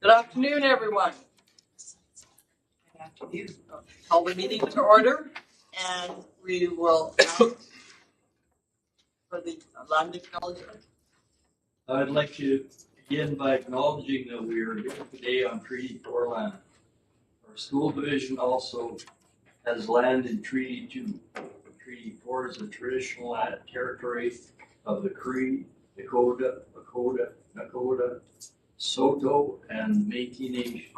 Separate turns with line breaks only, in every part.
Good afternoon, everyone. Good afternoon. Call the meeting to order, and we will ask for the land acknowledgement.
I'd like to begin by acknowledging that we are here today on Treaty 4 land. Our school division also has land in Treaty 2. Treaty 4 is a traditional land territory of the Cree, Dakota, Nakota, Saulteaux, and Métis Nation.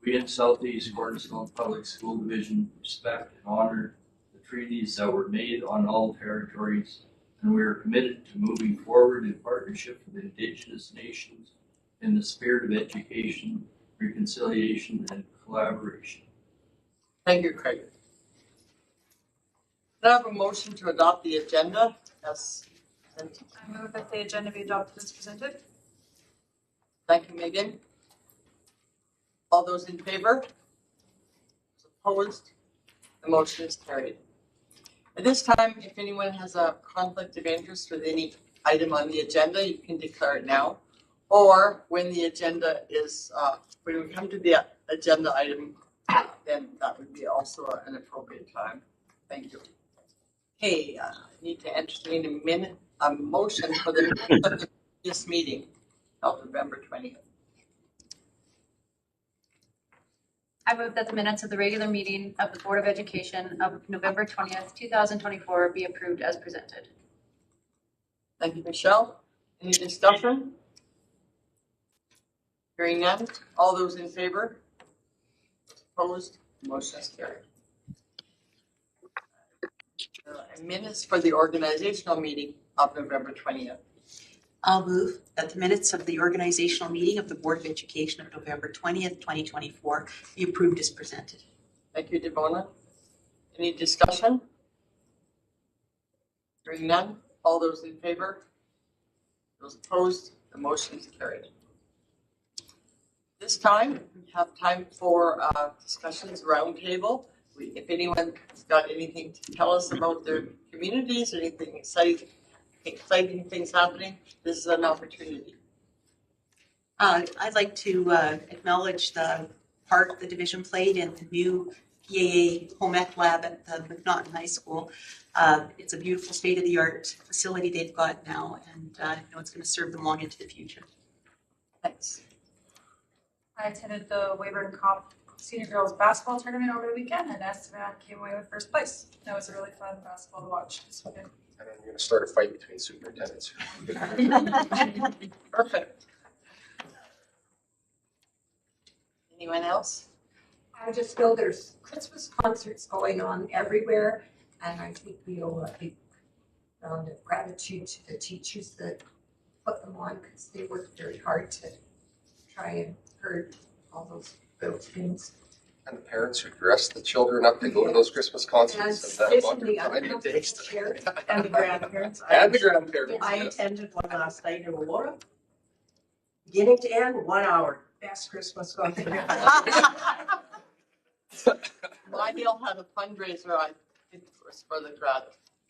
We in Southeast Cornerstone Public School Division respect and honor the treaties that were made on all territories, and we are committed to moving forward in partnership with Indigenous nations in the spirit of education, reconciliation, and collaboration.
Thank you, Craig. Can I have a motion to adopt the agenda as presented?
I move that the agenda be adopted as presented.
Thank you, Megan. All those in favor? Opposed? The motion is carried. At this time, if anyone has a conflict of interest with any item on the agenda, you can declare it now. Or when the agenda is, when we come to the agenda item, then that would be also an appropriate time. Thank you. Okay, I need to entertain a motion for the minutes of this meeting of November 20th.
I move that the minutes of the regular meeting of the Board of Education of November 20th, 2024 be approved as presented.
Thank you, Michelle. Any discussion? Hearing none. All those in favor? Opposed? Motion is carried. Minutes for the organizational meeting of November 20th.
I'll move that the minutes of the organizational meeting of the Board of Education of November 20th, 2024 be approved as presented.
Thank you, Devona. Any discussion? Hearing none. All those in favor? Those opposed? The motion is carried. This time, we have time for discussions roundtable. If anyone's got anything to tell us about their communities, anything exciting things happening, this is an opportunity.
I'd like to acknowledge the part the division played in the new PAA home ec lab at the McNaughton High School. It's a beautiful state-of-the-art facility they've got now, and I know it's going to serve them long into the future.
Thanks.
I attended the Weyburn Cop Senior Girls Basketball Tournament over the weekend, and Esteban came away with first place. That was a really fun basketball to watch this weekend.
And then you're going to start a fight between superintendents.
Perfect. Anyone else?
I just know there's Christmas concerts going on everywhere, and I think we owe a big round of gratitude to the teachers that put them on, because they worked very hard to try and herd all those little things.
And the parents who dress the children up to go to those Christmas concerts.
And especially the other
And
parents
And the grandparents.
the grandparents.
I attended one last night in Aurora. Beginning to end, 1 hour. Best Christmas concert.
Lionel had a fundraiser, I think it was for the grad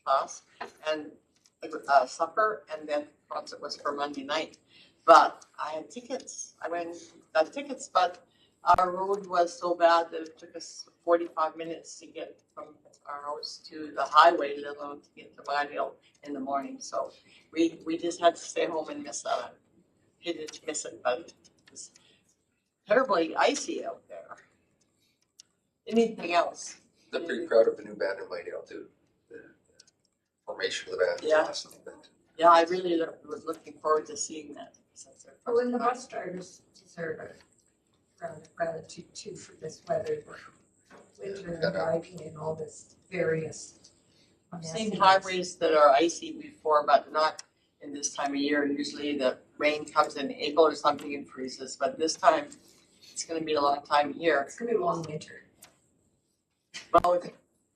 class, and supper, and then the concert was for Monday night. But I had tickets. I went and got tickets, but our road was so bad that it took us 45 minutes to get from our house to the highway, let alone to get to Lionel in the morning. So we just had to stay home and miss that. I hated to miss it, but it was terribly icy out there. Anything else?
They're pretty proud of the new band in Lydale too. The formation of the band.
Yeah.
Awesome.
Yeah, I really was looking forward to seeing that.
Oh, and the bus drivers deserve a round of gratitude too for this weather, winter and driving and all this various.
I've seen highways that are icy before, but not in this time of year. Usually the rain comes in April or something and freezes, but this time it's going to be a long time here.
It's going to be a long winter.
Well,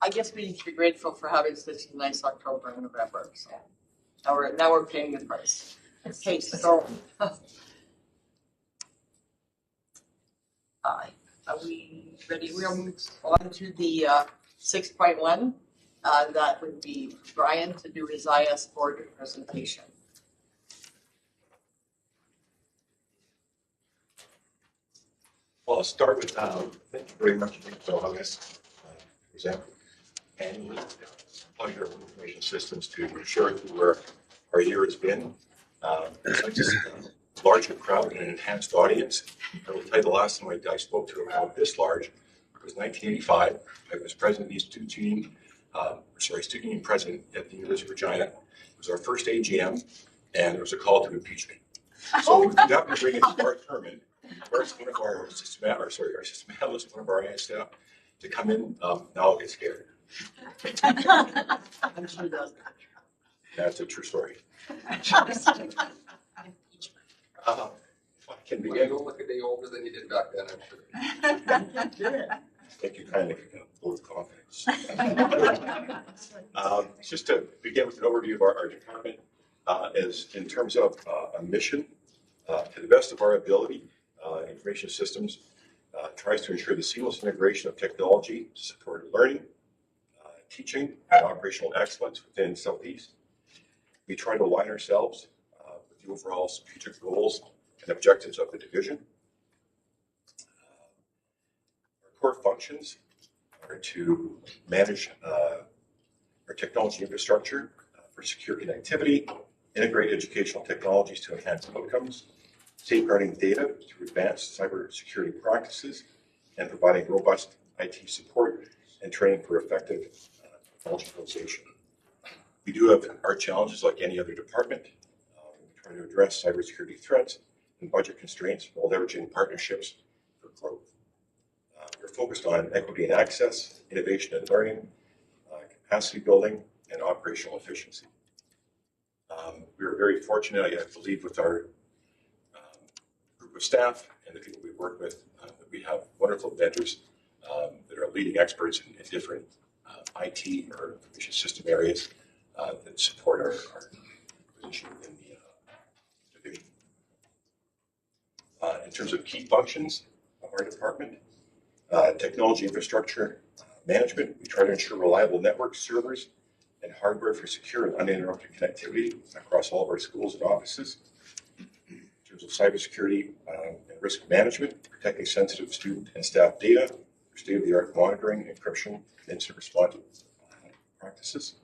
I guess we need to be grateful for having such a nice October and November. So now we're paying the price. Okay, so are we ready? We'll move on to the 6.1. That would be Brian to do his IS board presentation.
I'll start with, thank you very much for allowing us to present. And pleasure of information systems to share with you where our year has been. Such a larger crowd and an enhanced audience. I will tell you the last time I spoke to a crowd this large was 1985. I was president of the Institute team, student union president at the University of Regina. It was our first AGM, and there was a call to impeachment. So we got to bring in Bart Herman, Bart's one of our system analysts, one of our AI staff, to come in. Now I'll get scared.
I'm sure does.
That's a true story. If I can
You
begin.
don't look a day older than you did back then, I'm sure.
Thank you kindly for that vote of confidence. Just to begin with an overview of our department, is in terms of a mission, to the best of our ability, information systems tries to ensure the seamless integration of technology to support learning, teaching, and operational excellence within Southeast. We try to align ourselves with the overall strategic goals and objectives of the division. Core functions are to manage our technology infrastructure for secure connectivity, integrate educational technologies to enhance outcomes, safeguarding data through advanced cybersecurity practices, and providing robust IT support and training for effective technology utilization. We do have our challenges like any other department. We try to address cybersecurity threats and budget constraints while leveraging partnerships for growth. We're focused on equity and access, innovation and learning, capacity building, and operational efficiency. We are very fortunate, I believe, with our group of staff and the people we work with, that we have wonderful vendors that are leading experts in different IT or information system areas that support our position in the division. In terms of key functions of our department, technology infrastructure management, we try to ensure reliable network servers and hardware for secure and uninterrupted connectivity across all of our schools and offices. In terms of cybersecurity and risk management, protecting sensitive student and staff data for state-of-the-art monitoring, encryption, and incident response practices.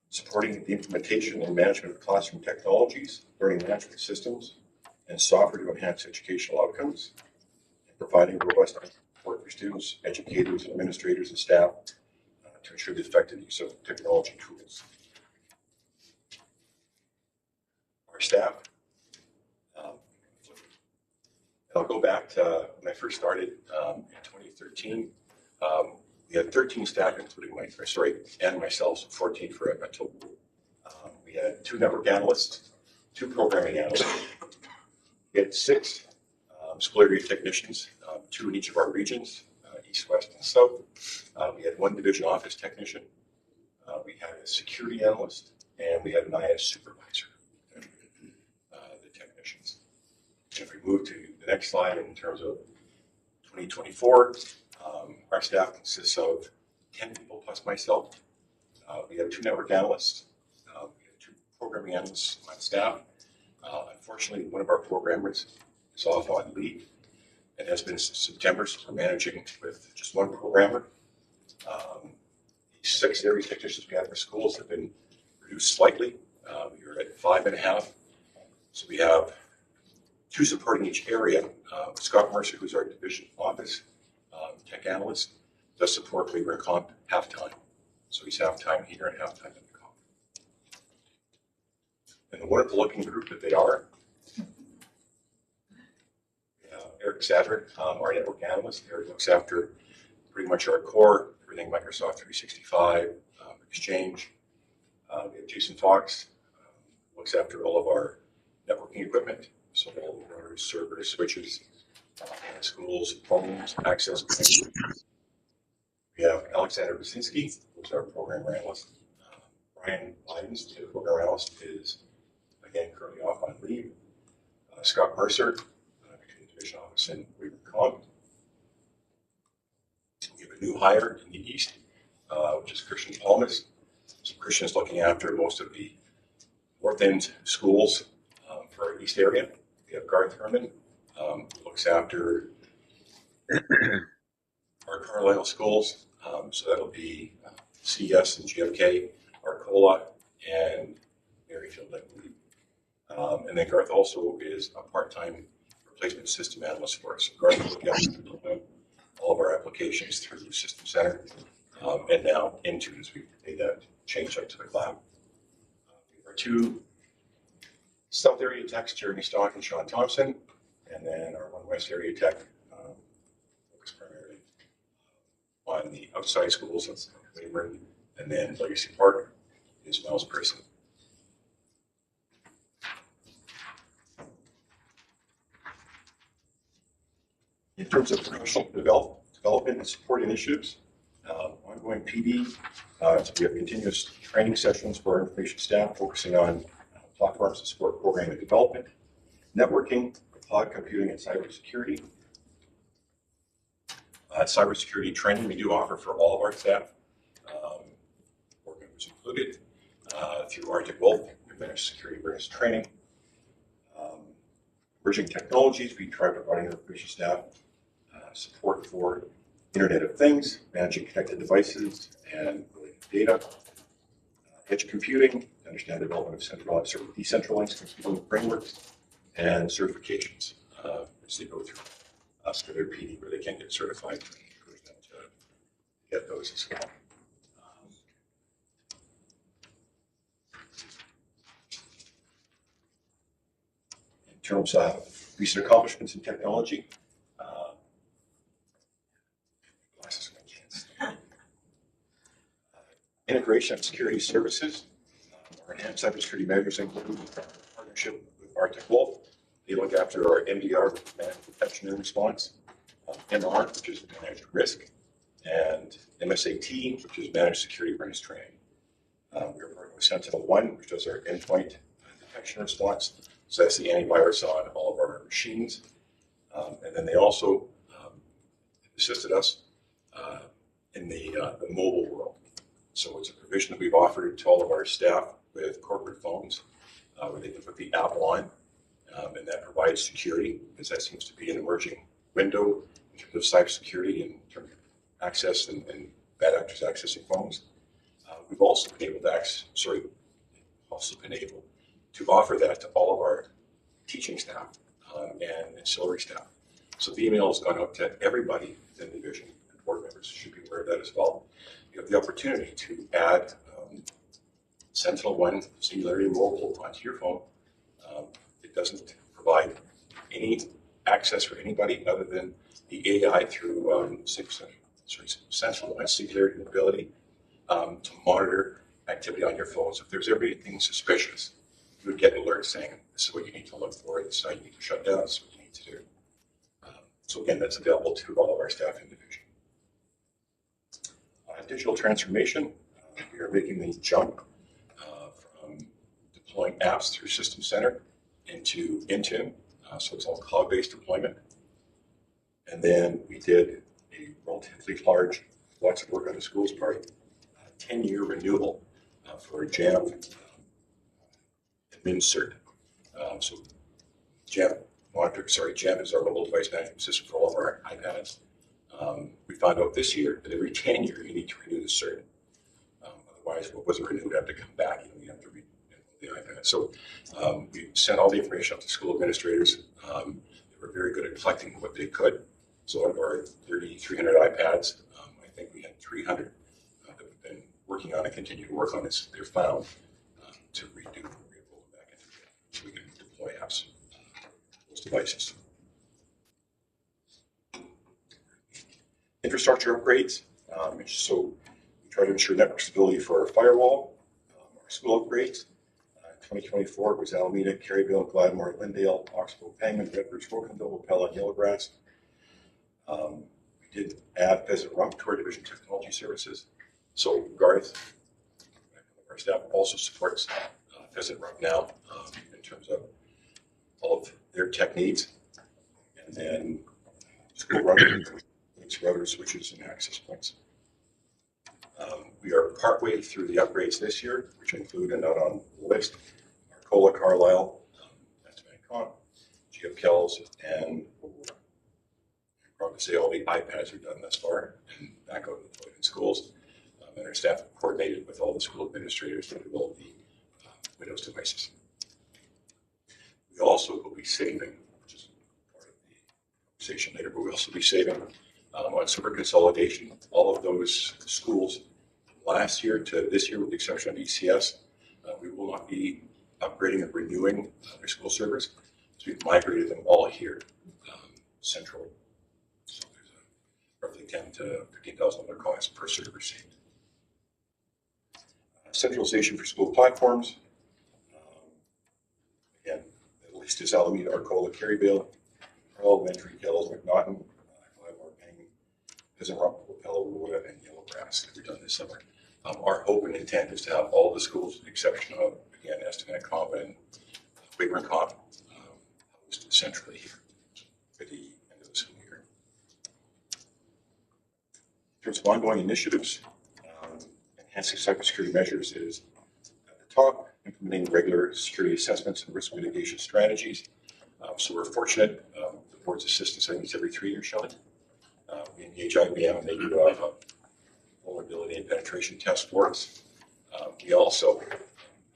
Supporting the implementation and management of classroom technologies, learning management systems, and software to enhance educational outcomes. Providing robust support for students, educators, administrators, and staff to ensure the effective use of technology tools. Our staff, I'll go back to when I first started in 2013. We had 13 staff, including and myself, so 14 for a total. We had 2 network analysts, 2 programming analysts. We had 6 school area technicians, 2 in each of our regions, east, west, and south. We had 1 division office technician. We had a security analyst, and we had an IS supervisor, the technicians. If we move to the next slide, in terms of 2024, our staff consists of 10 people plus myself. We have 2 network analysts. We have 2 programming analysts on staff. Unfortunately, one of our programmers is off on leave. It has been since September, so we're managing with just 1 programmer. The 6 area technicians we have for schools have been reduced slightly. We are at 5.5. So we have 2 supporting each area. Scott Mercer, who's our division office tech analyst, does support labor and comp half-time. So he's half-time here and half-time in the comp. And the wonderful looking group that they are, Eric Sadler, our network analyst. Eric looks after pretty much our core, everything Microsoft 365, Exchange. We have Jason Fox, looks after all of our networking equipment, so all of our servers, switches, schools, phones, access points. We have Alexander Basinski, who's our programmer analyst. Brian Lyons, the programmer analyst, is again currently off on leave. Scott Mercer, division office in Weaver Comp. We have a new hire in the east, which is Christian Palmas. So Christian is looking after most of the north end schools for our east area. We have Garth Herman, who looks after our Carlisle schools. So that'll be CS and GFK, Arcola, and Maryfield, I believe. And then Garth also is a part-time replacement system analyst for us. Garth will look after all of our applications through the System Center, and now Intune as we made that change up to the cloud. Our two South area techs, Jeremy Stock and Sean Thompson, and then our one West area tech focus primarily on the outside schools of Weyburn, and then Legacy Park is Miles Person. In terms of professional development and support initiatives, ongoing PD, so we have continuous training sessions for our information staff focusing on platforms to support programming development, networking, cloud computing, and cybersecurity. Cybersecurity training we do offer for all of our staff, board members included, through Arctic Wolf, Managed Security Awareness Training. Emerging technologies, we try providing our information staff support for Internet of Things, managing connected devices and related data. Edge computing, understand the development of centralized or decentralized computing frameworks, and certifications as they go through for their PD where they can get certified. Encourage them to get those as well. In terms of recent accomplishments in technology, integration of security services. Our enhanced cybersecurity measures include partnership with Arctic Wolf. They look after our MDR, managed detection and response, MR, which is managed risk, and MSAT, which is managed security awareness training. We're working with Sentinel-1, which does our endpoint detection response. So that's the antivirus on all of our machines. And then they also assisted us in the mobile world. So it's a provision that we've offered to all of our staff with corporate phones where they can put the app on, and that provides security, because that seems to be an emerging window in terms of cybersecurity and in terms of access and bad actors accessing phones. We've also been able to offer that to all of our teaching staff and ancillary staff. So the email has gone out to everybody in the division, and board members should be aware of that as well. You have the opportunity to add Sentinel-1 Singularity Mobile onto your phone. It doesn't provide any access for anybody other than the AI through Sentinel-1 Singularity Mobility to monitor activity on your phone. So if there's ever anything suspicious, you would get alerts saying, this is what you need to look for, this is how you need to shut down, this is what you need to do. So again, that's available to all of our staff in division. Digital transformation, we are making the jump from deploying apps through System Center into Intune, so it's all cloud-based deployment. And then we did a relatively large, lots of work on the schools part, 10-year renewal for JAM admin cert. So JAM is our mobile device management system for all of our iPads. We found out this year that every 10 years you need to renew the cert. Otherwise, what wasn't renewed would have to come back. You have to renew the iPad. So we sent all the information up to school administrators. They were very good at collecting what they could. So out of our 3,300 iPads, I think we had 300 that we've been working on and continue to work on this. They're found to redo and re-roll them back into it so we can deploy apps on those devices. Infrastructure upgrades. So we try to ensure network stability for our firewall, our school upgrades. 2024 was Alameda, Caryville, Gladmore, Lindale, Oxbow, Pangman, Redbridge, Wokenville, Wapella, and Yellowgrass. We did add Pheasant Rump to our division technology services. So Garth, our staff also supports Pheasant Rump now in terms of all of their tech needs. And then school routers, switches, and access points. We are partway through the upgrades this year, which include, and not on the list, Arcola, Carlisle, that's Vancon, GF Kells, and to say all the iPads are done thus far and back out deployed in schools. And our staff have coordinated with all the school administrators to develop the Windows devices. We also will be saving, which is part of the conversation later, but we'll also be saving on server consolidation. All of those schools last year to this year, with the exception of ECS, we will not be upgrading or renewing their school servers. So we've migrated them all here, central. So there's a roughly $10,000 to $15,000 cost per server saved. Centralization for school platforms. Again, the list is Alameda, Arcola, Caryville, Elementary, Kells, McNaughton, Glenmore, Pang, Pisarump, Pelawula, and Yellowgrass that we've done this summer. Our hope and intent is to have all the schools, with the exception of, again, Estimac Comp and Weyburn Comp, housed centrally here for the end of the school year. In terms of ongoing initiatives, enhancing cybersecurity measures is at the top, implementing regular security assessments and risk mitigation strategies. So we're fortunate, the board's assistance, I think it's every 3 years, Shelley. We engage IBM and they do a vulnerability and penetration test for us. We also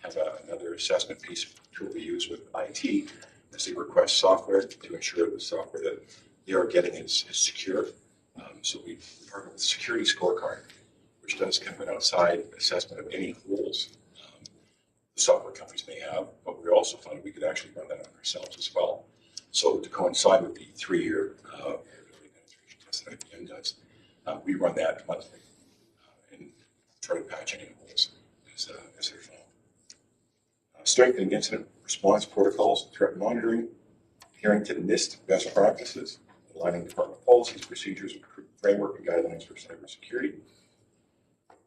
have another assessment piece tool we use with IT as they request software to ensure the software that they are getting is secure. So we partner with Security Scorecard, which does kind of an outside assessment of any holes the software companies may have, but we also found we could actually run that on ourselves as well. So to coincide with the 3-year vulnerability penetration test that IBM does, we run that monthly and try to patch any holes as they're found. Strengthening incident response protocols and threat monitoring, adhering to NIST best practices, aligning department policies, procedures, framework, and guidelines for cybersecurity.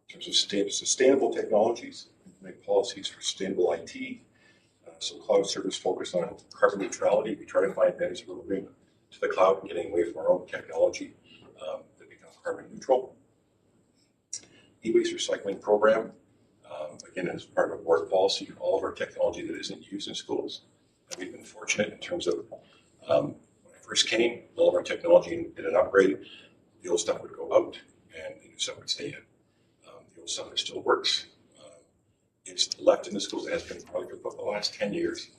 In terms of sustainable technologies, implement policies for sustainable IT. So cloud service focused on carbon neutrality. We try to find vendors who are moving to the cloud and getting away from our own technology that become carbon neutral. E-waste recycling program. Again, as part of a board policy, all of our technology that isn't used in schools. And we've been fortunate in terms of when I first came, all of our technology did an upgrade. The old stuff would go out and the new stuff would stay in. The old stuff that still works. It's left in the schools. It has been probably for about the last 10 years.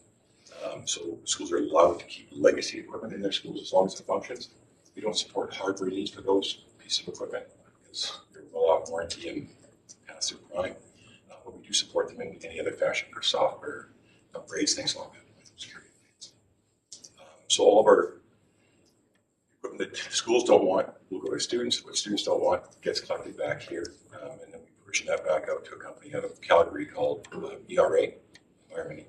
So schools are allowed to keep legacy equipment in their schools as long as it functions. We don't support hard release for those pieces of equipment because they're well off warranty and past their prime. But we do support them in any other fashion for software upgrades, things like that. Security plans. So all of our equipment that schools don't want will go to students. What students don't want gets collected back here, and then we push that back out to a company out of Calgary called ERA, Environment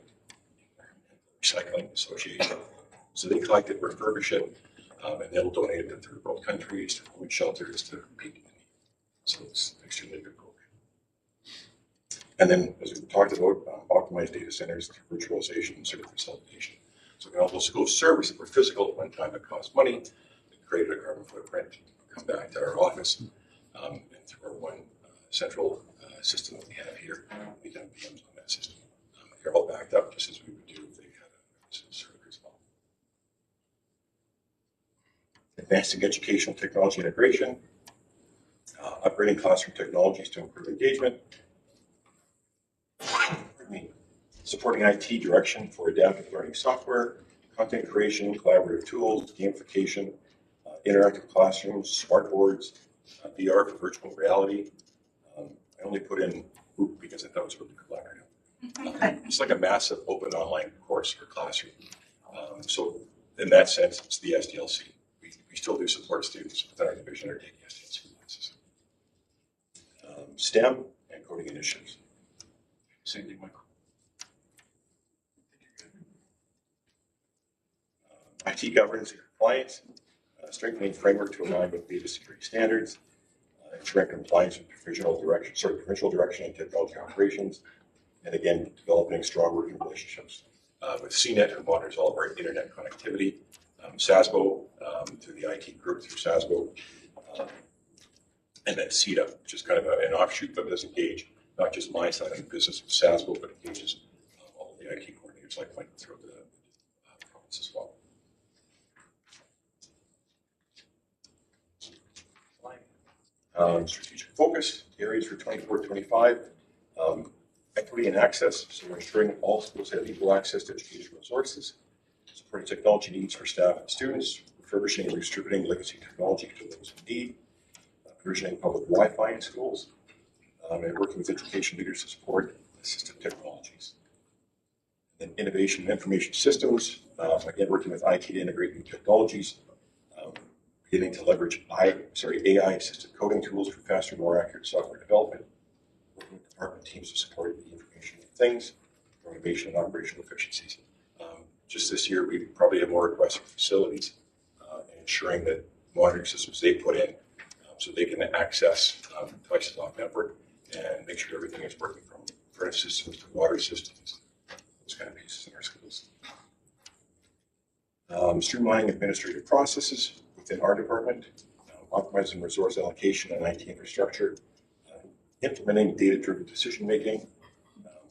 Recycling Association. So they collect it, refurbish it, and they'll donate it to third world countries, to food shelters, to people. So it's an extremely good program. And then, as we talked about, optimized data centers through virtualization and server consolidation. So we can also school service if we're physical at one time, it costs money. It created a carbon footprint, come back to our office, and through our one central system that we have here, we can have PMs on that system. They're all backed up just as we would do if they had a server as well. Advancing educational technology integration, upgrading classroom technologies to improve engagement, supporting IT direction for adaptive learning software, content creation, collaborative tools, gamification, interactive classrooms, smart boards, VR for virtual reality. I only put in OOP because I thought it was really collaborative. It's like a massive open online course for classroom. So in that sense, it's the SDLC. We still do support students within our division are taking SDLC classes. STEM and coding initiatives. Same thing, Michael. IT governance and compliance, strengthening framework to align with data security standards, ensuring compliance with provincial direction and technology operations, and again, developing strong working relationships with CNET, who monitors all of our internet connectivity, SASBO, through the IT group through SASBO, and then CETA, which is kind of an offshoot that does engage not just my side of the business with SASBO, but engages all of the IT coordinators like Mike throughout the province as well. Strategic focus areas for 24-25. Equity and access, so we're ensuring all schools have equal access to educational resources, supporting technology needs for staff and students, refurbishing and distributing legacy technology to those in need, provisioning public Wi-Fi in schools, and working with education leaders to support assistive technologies. And then innovation and information systems, again, working with IT to integrate new technologies, beginning to leverage AI-assisted coding tools for faster, more accurate software development, working with department teams to support the information of things, for innovation and operational efficiencies. Just this year, we probably have more requests for facilities, and ensuring that monitoring systems they put in so they can access devices off network and make sure everything is working from furnace systems to water systems, those kind of pieces in our schools. Streamlining administrative processes within our department, optimizing resource allocation and IT infrastructure, implementing data-driven decision-making,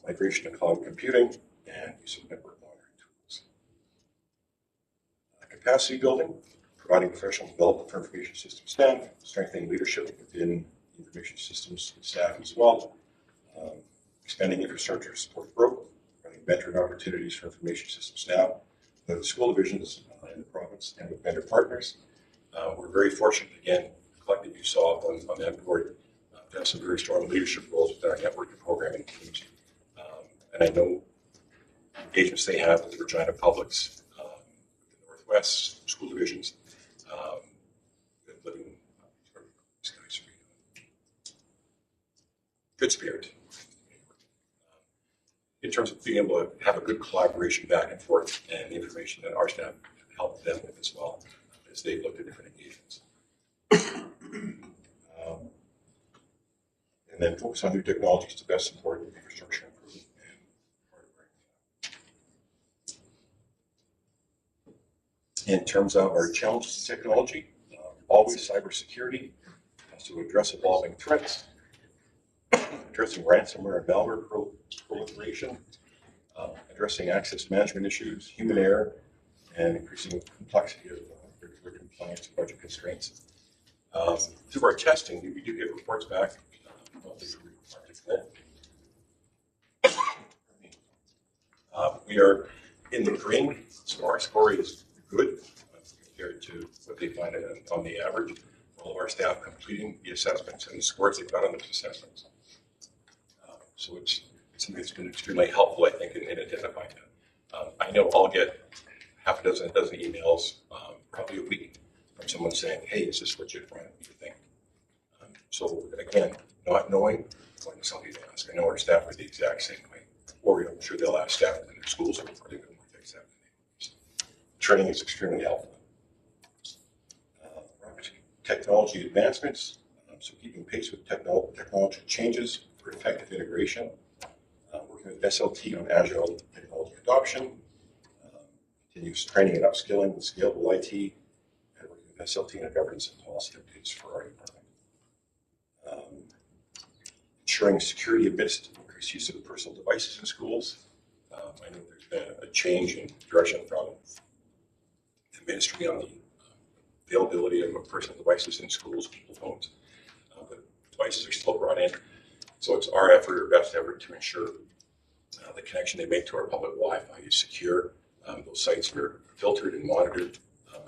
migration to cloud computing, and use of network monitoring tools. Capacity building, providing professional development for information systems staff, strengthening leadership within information systems staff as well, expanding infrastructure to support growth, providing mentoring opportunities for information systems staff, the school divisions in the province and with vendor partners. We're very fortunate, again, the collective you saw on that board, to have some very strong leadership roles within our networking programming teams. And I know engagements they have with the Regina Publics, the Northwest school divisions, living good spirit. In terms of being able to have a good collaboration back and forth and the information that our staff helped them with as well as they looked at different engagements. And then focus on new technologies to best support infrastructure improvement and hardware. In terms of our challenges to technology, always cybersecurity has to address evolving threats, addressing ransomware and malware proliferation, addressing access management issues, human error, and increasing complexity of regulatory compliance and budget constraints. Through our testing, we do get reports back. We are in the green, so our score is good compared to what they find on the average. All of our staff completing the assessments and the scores they got on those assessments. So it's something that's been extremely helpful, I think, in identifying that. I know I'll get half a dozen emails, probably a week, from someone saying, "Hey, is this what you think?" So again, not knowing, going to somebody to ask. I know our staff are the exact same way, or I'm sure they'll ask staff in their schools or they're going to fix that. Training is extremely helpful. Technology advancements, so keeping pace with technology changes for effective integration. Working with SLT on agile technology adoption. Continuous training and upskilling with scalable IT, and working with SLT on governance and policy updates for our department. Ensuring security amidst increased use of personal devices in schools. I know there's been a change in direction from the ministry on the availability of personal devices in schools, people's homes. But devices are still brought in. So it's our effort, our best effort, to ensure the connection they make to our public Wi-Fi is secure. Those sites are filtered and monitored,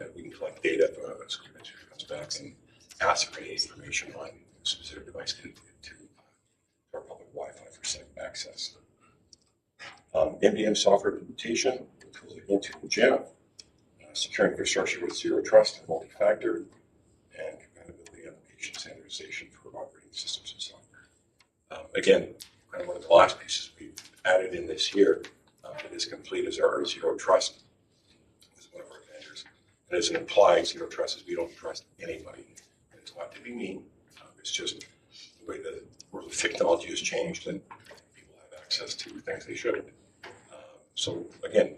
and we can collect data from a school administrator comes back and asks for any information on a specific device connected to our public Wi-Fi for site access. MDM software implementation, tools like Intune and Jam, secure infrastructure with zero trust and multi-factor, and compatibility application standardization for operating systems and software. Again, kind of one of the last pieces we added in this year that is complete is our zero trust with one of our vendors. And as an implied, zero trust is we don't trust anybody. And it's not to be mean. It's just the way the world of technology has changed and people have access to things they shouldn't. So again,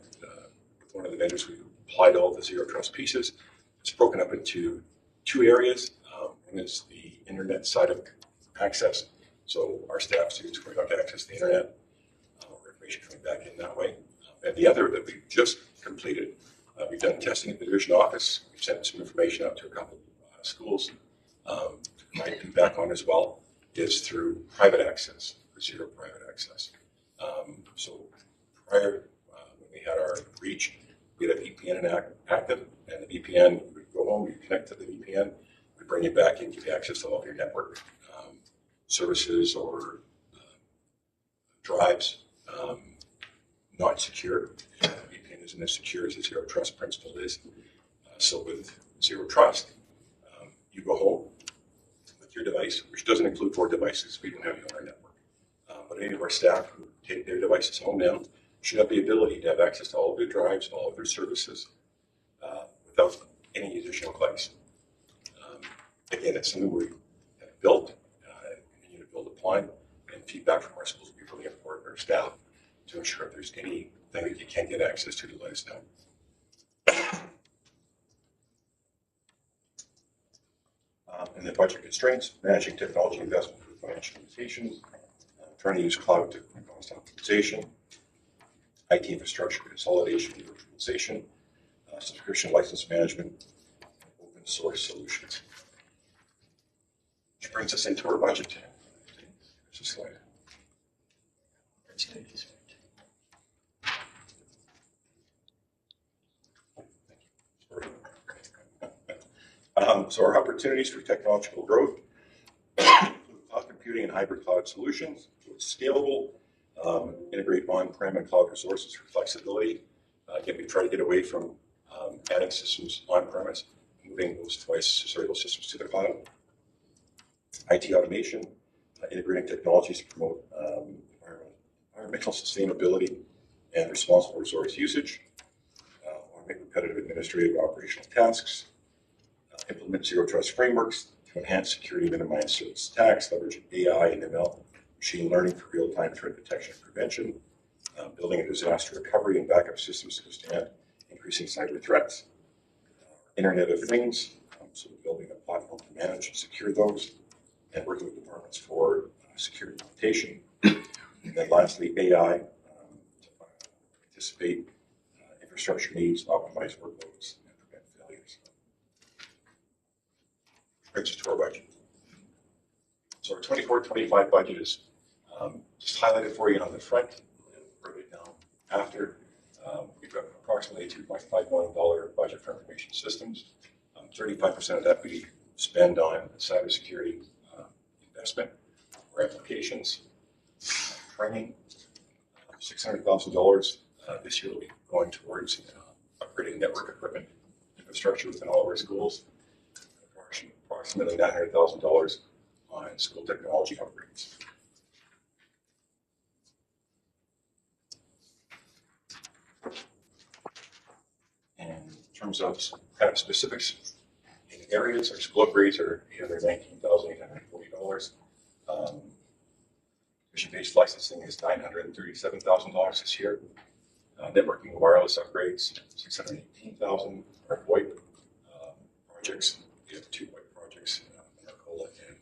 with one of the vendors, we applied all the zero trust pieces. It's broken up into two areas. One is the internet side of access. So our staff, students are going to access the internet, or information coming back in that way. And the other that we've just completed, we've done testing at the division office. We've sent some information out to a couple of schools My feedback on as well is through private access, or zero private access. So prior, when we had our reach, we had a VPN active, and the VPN would go home, you connect to the VPN, we bring it back and give you access to all of your network services or drives, not secure. VPN isn't as secure as the zero trust principle is. So with zero trust, you go home with your device, which doesn't include 4 devices. We don't have you on our network. But any of our staff who take their devices home now should have the ability to have access to all of their drives, all of their services, without any additional clicks. Again, it's something we have built, continue to build upon, and feedback from our schools will be really important for our staff to ensure if there's anything that you can't get access to let us know. And the budget constraints, managing technology investment for financial limitations, trying to use cloud to cost optimization, IT infrastructure consolidation and virtualization, subscription license management, and open source solutions. Which brings us into our budget. There's a slide. So our opportunities for technological growth include cloud computing and hybrid cloud solutions. So it's scalable, integrate on-prem and cloud resources for flexibility. Again, we try to get away from adding systems on-premise, moving those systems to the cloud. IT automation, integrating technologies to promote environmental sustainability and responsible resource usage. Automate repetitive administrative operational tasks. Implement zero trust frameworks to enhance security, minimize service attacks, leverage AI and ML, machine learning for real-time threat detection and prevention, building a disaster recovery and backup systems to withstand increasing cyber threats, Internet of Things, so building a platform to manage and secure those, and working with departments for security implementation. And then lastly, AI, to anticipate infrastructure needs, optimize workloads, and prevent failures. Brings us to our budget. So our 24-25 budget is just highlighted for you on the front and wrote it down after. We've got approximately a $2.5 million budget for information systems. 35% of that we spend on cybersecurity investment or applications, training. $600,000 this year will be going towards upgrading network equipment infrastructure within all of our schools. Approximately $900,000 on school technology upgrades. And in terms of kind of specifics in areas, our school upgrades are $819,840. Mission-based licensing is $937,000 this year. Networking and wireless upgrades, $618,000. Our VoIP projects, we have 2 VoIP projects in Arcola and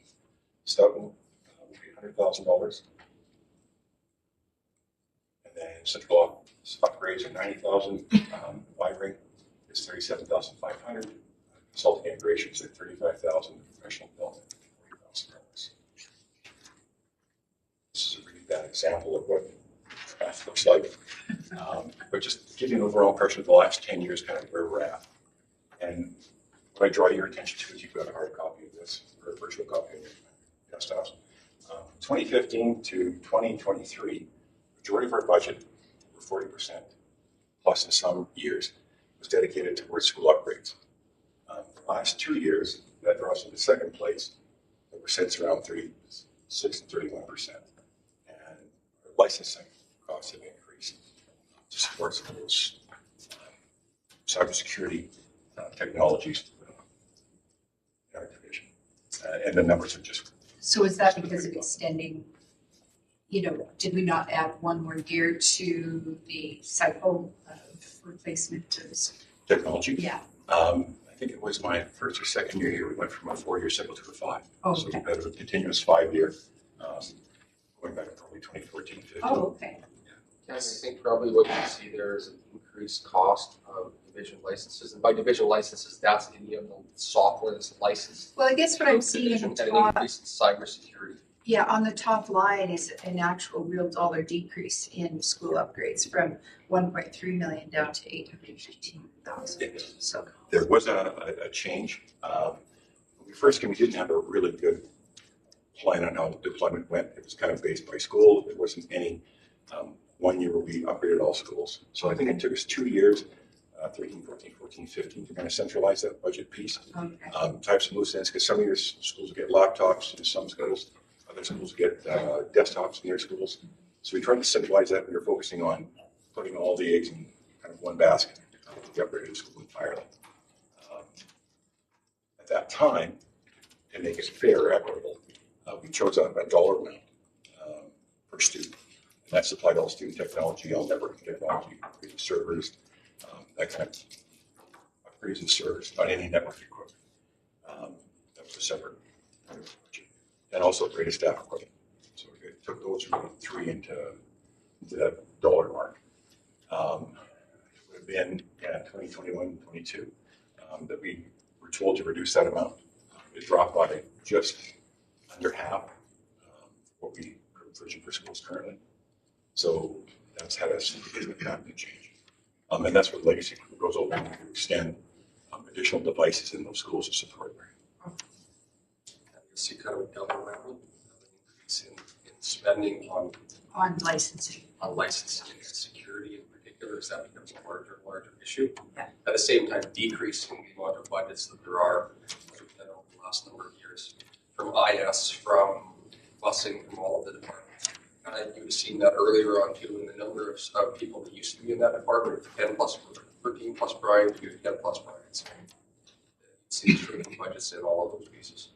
Stoughton, will be $100,000. And then central upgrades are $90,000. Wiring is $37,500. Consulting integrations are $35,000. Professional development, $40,000. This is a really bad example of what traffic looks like. But just to give you an overall impression of the last 10 years, kind of where we're at. And what I draw your attention to is you've got a hard copy of this, or a virtual copy of your desktops. 2015 to 2023, majority of our budget, over 40%, plus in some years, was dedicated towards school upgrades. The last 2 years, that draws into second place. The percent's around 36 and 31%. And licensing costs have increased to support some of those cybersecurity technologies in our division. And the numbers are just.
So is that because of extending, did we not add one more year to the cycle of replacement of?
Technology?
Yeah.
I think it was my first or second year here, we went from a 4-year cycle to a 5.
Oh,
So
okay.
we've had a continuous 5-year, going back to probably 2014, 15.
Oh, okay.
And I think probably what you see there is an increased cost of division licenses. And by division licenses, that's any of the software that's licensed.
Well, I guess what I'm
to
seeing
division
in the
and an
top,
increase in cybersecurity.
yeah, on the top line is an actual real dollar decrease in school upgrades from 1.3 million down to 815,000. So
There was a change. When we first came, we didn't have a really good plan on how the deployment went. It was kind of based by school. There wasn't any 1 year where we upgraded all schools. So I think it took us 2 years, 13, 14, 14, 15, to kind of centralize that budget piece.
okay.
Type some loose ends, because some of your schools get laptops, and some schools, other schools get desktops in their schools. So we tried to centralize that. We were focusing on putting all the eggs in kind of one basket to upgrade the school entirely. At that time, to make it fair, equitable, we chose a dollar amount per student. And that supplied all student technology, all networking technology, servers, that kind of upgrades and servers, not any network equipment. That was a separate budget. And also upgraded staff equipment. So we took those three into that dollar mark. It would have been 2021, 22 that we were told to reduce that amount. It dropped by just under half what we provision for schools currently. So that's had a significant cabinet change. And that's what legacy goes over to extend additional devices in those schools to support.
You see kind of a double round increase in spending on
licensing.
licensing and security in particular, as that becomes a larger and larger issue.
Yeah.
At the same time, decreasing the amount of budgets that there are over the last number of years from IS, from busing, from all of the departments. You've seen that earlier on too, in the number of people that used to be in that department, 10 plus, 13 plus Brian, to 10 plus Brian. So see shrinking budgets in all of those pieces.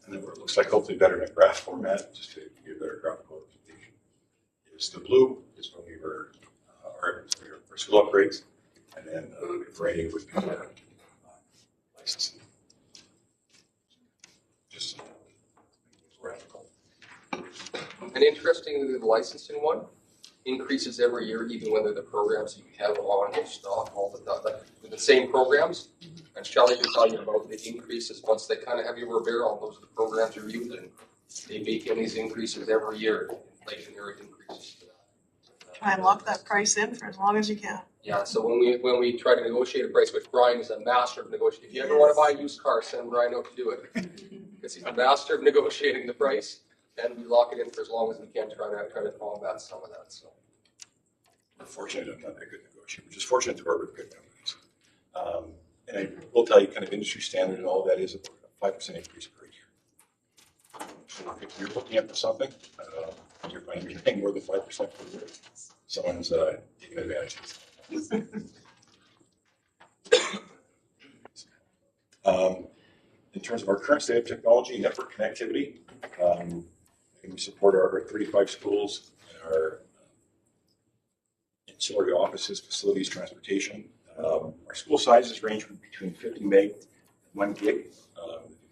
And then what it looks like, hopefully better in a graph format, just to give a better graphical representation. Is the blue is when we were our school upgrades, and then gray would be licensing. Just graphical.
And interestingly, the licensing one increases every year, even when they're the programs that you have on your stock, all the same programs. And Shelley can tell you about the increases once they kind of have you over a barrel. Those are the programs you're using. They bake in these increases every year, inflationary increases.
Try and lock that price in for as long as you can.
Yeah, so when we try to negotiate a price, which Brian is a master of negotiating. If you ever want to buy a used car, send Brian out to do it. Because he's a master of negotiating the price, and we lock it in for as long as we can, try to combat some of that. So
we're fortunate I'm not a good negotiator. We're just fortunate to work with good companies. And I will tell you, kind of industry standard and all that is about a 5% increase per year. So if you're looking at something, you're going to be paying more than 5% per year. Someone's taking advantage of it. In terms of our current state of technology, network connectivity, we support our 35 schools and our ancillary offices, facilities, transportation. Our school sizes range from between 50 meg and 1 gig.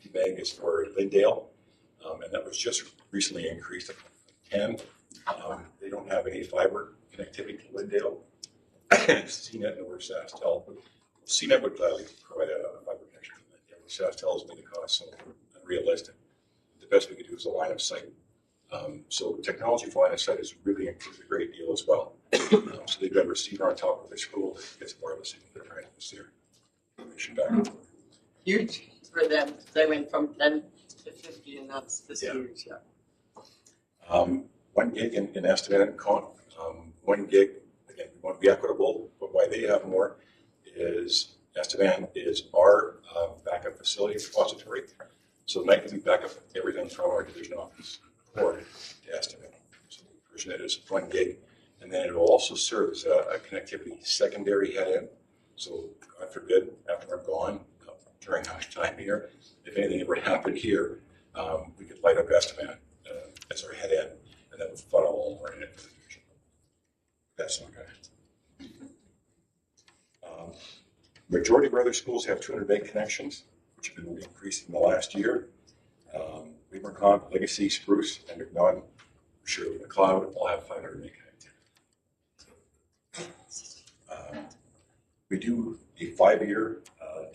50 meg is for Lindale, and that was just recently increased to 10. They don't have any fiber connectivity to Lindale. CNET nor SASTEL. CNET would gladly provide a fiber connection to Lindale. SASTEL has made the cost so unrealistic. The best we could do is a line of sight. So technology for line of sight has really improved a great deal as well. So they've got a receiver on top of their school that gets wireless signal. They're trying to use their information back.
Huge for them. They went from 10 to 50, and that's huge. Yeah.
1 gig in estimate and count. 1 gig, again, we want to be equitable, but why they have more is Estevan is our backup facility repository. So Mike can back up everything from our division office or to Estevan. So the version that is 1 gig. And then it will also serve as a connectivity secondary head-end. So God forbid, after I'm gone, during my time here, if anything ever happened here, we could light up Estevan as our head-end, and that would funnel all our internet for the division. That's not good. Majority of our other schools have 200 meg connections, which have been increased in the last year. Weaver, Legacy, Spruce, and McNaughton, Shirley, McLeod all have 500 meg connectivity. We do a 5-year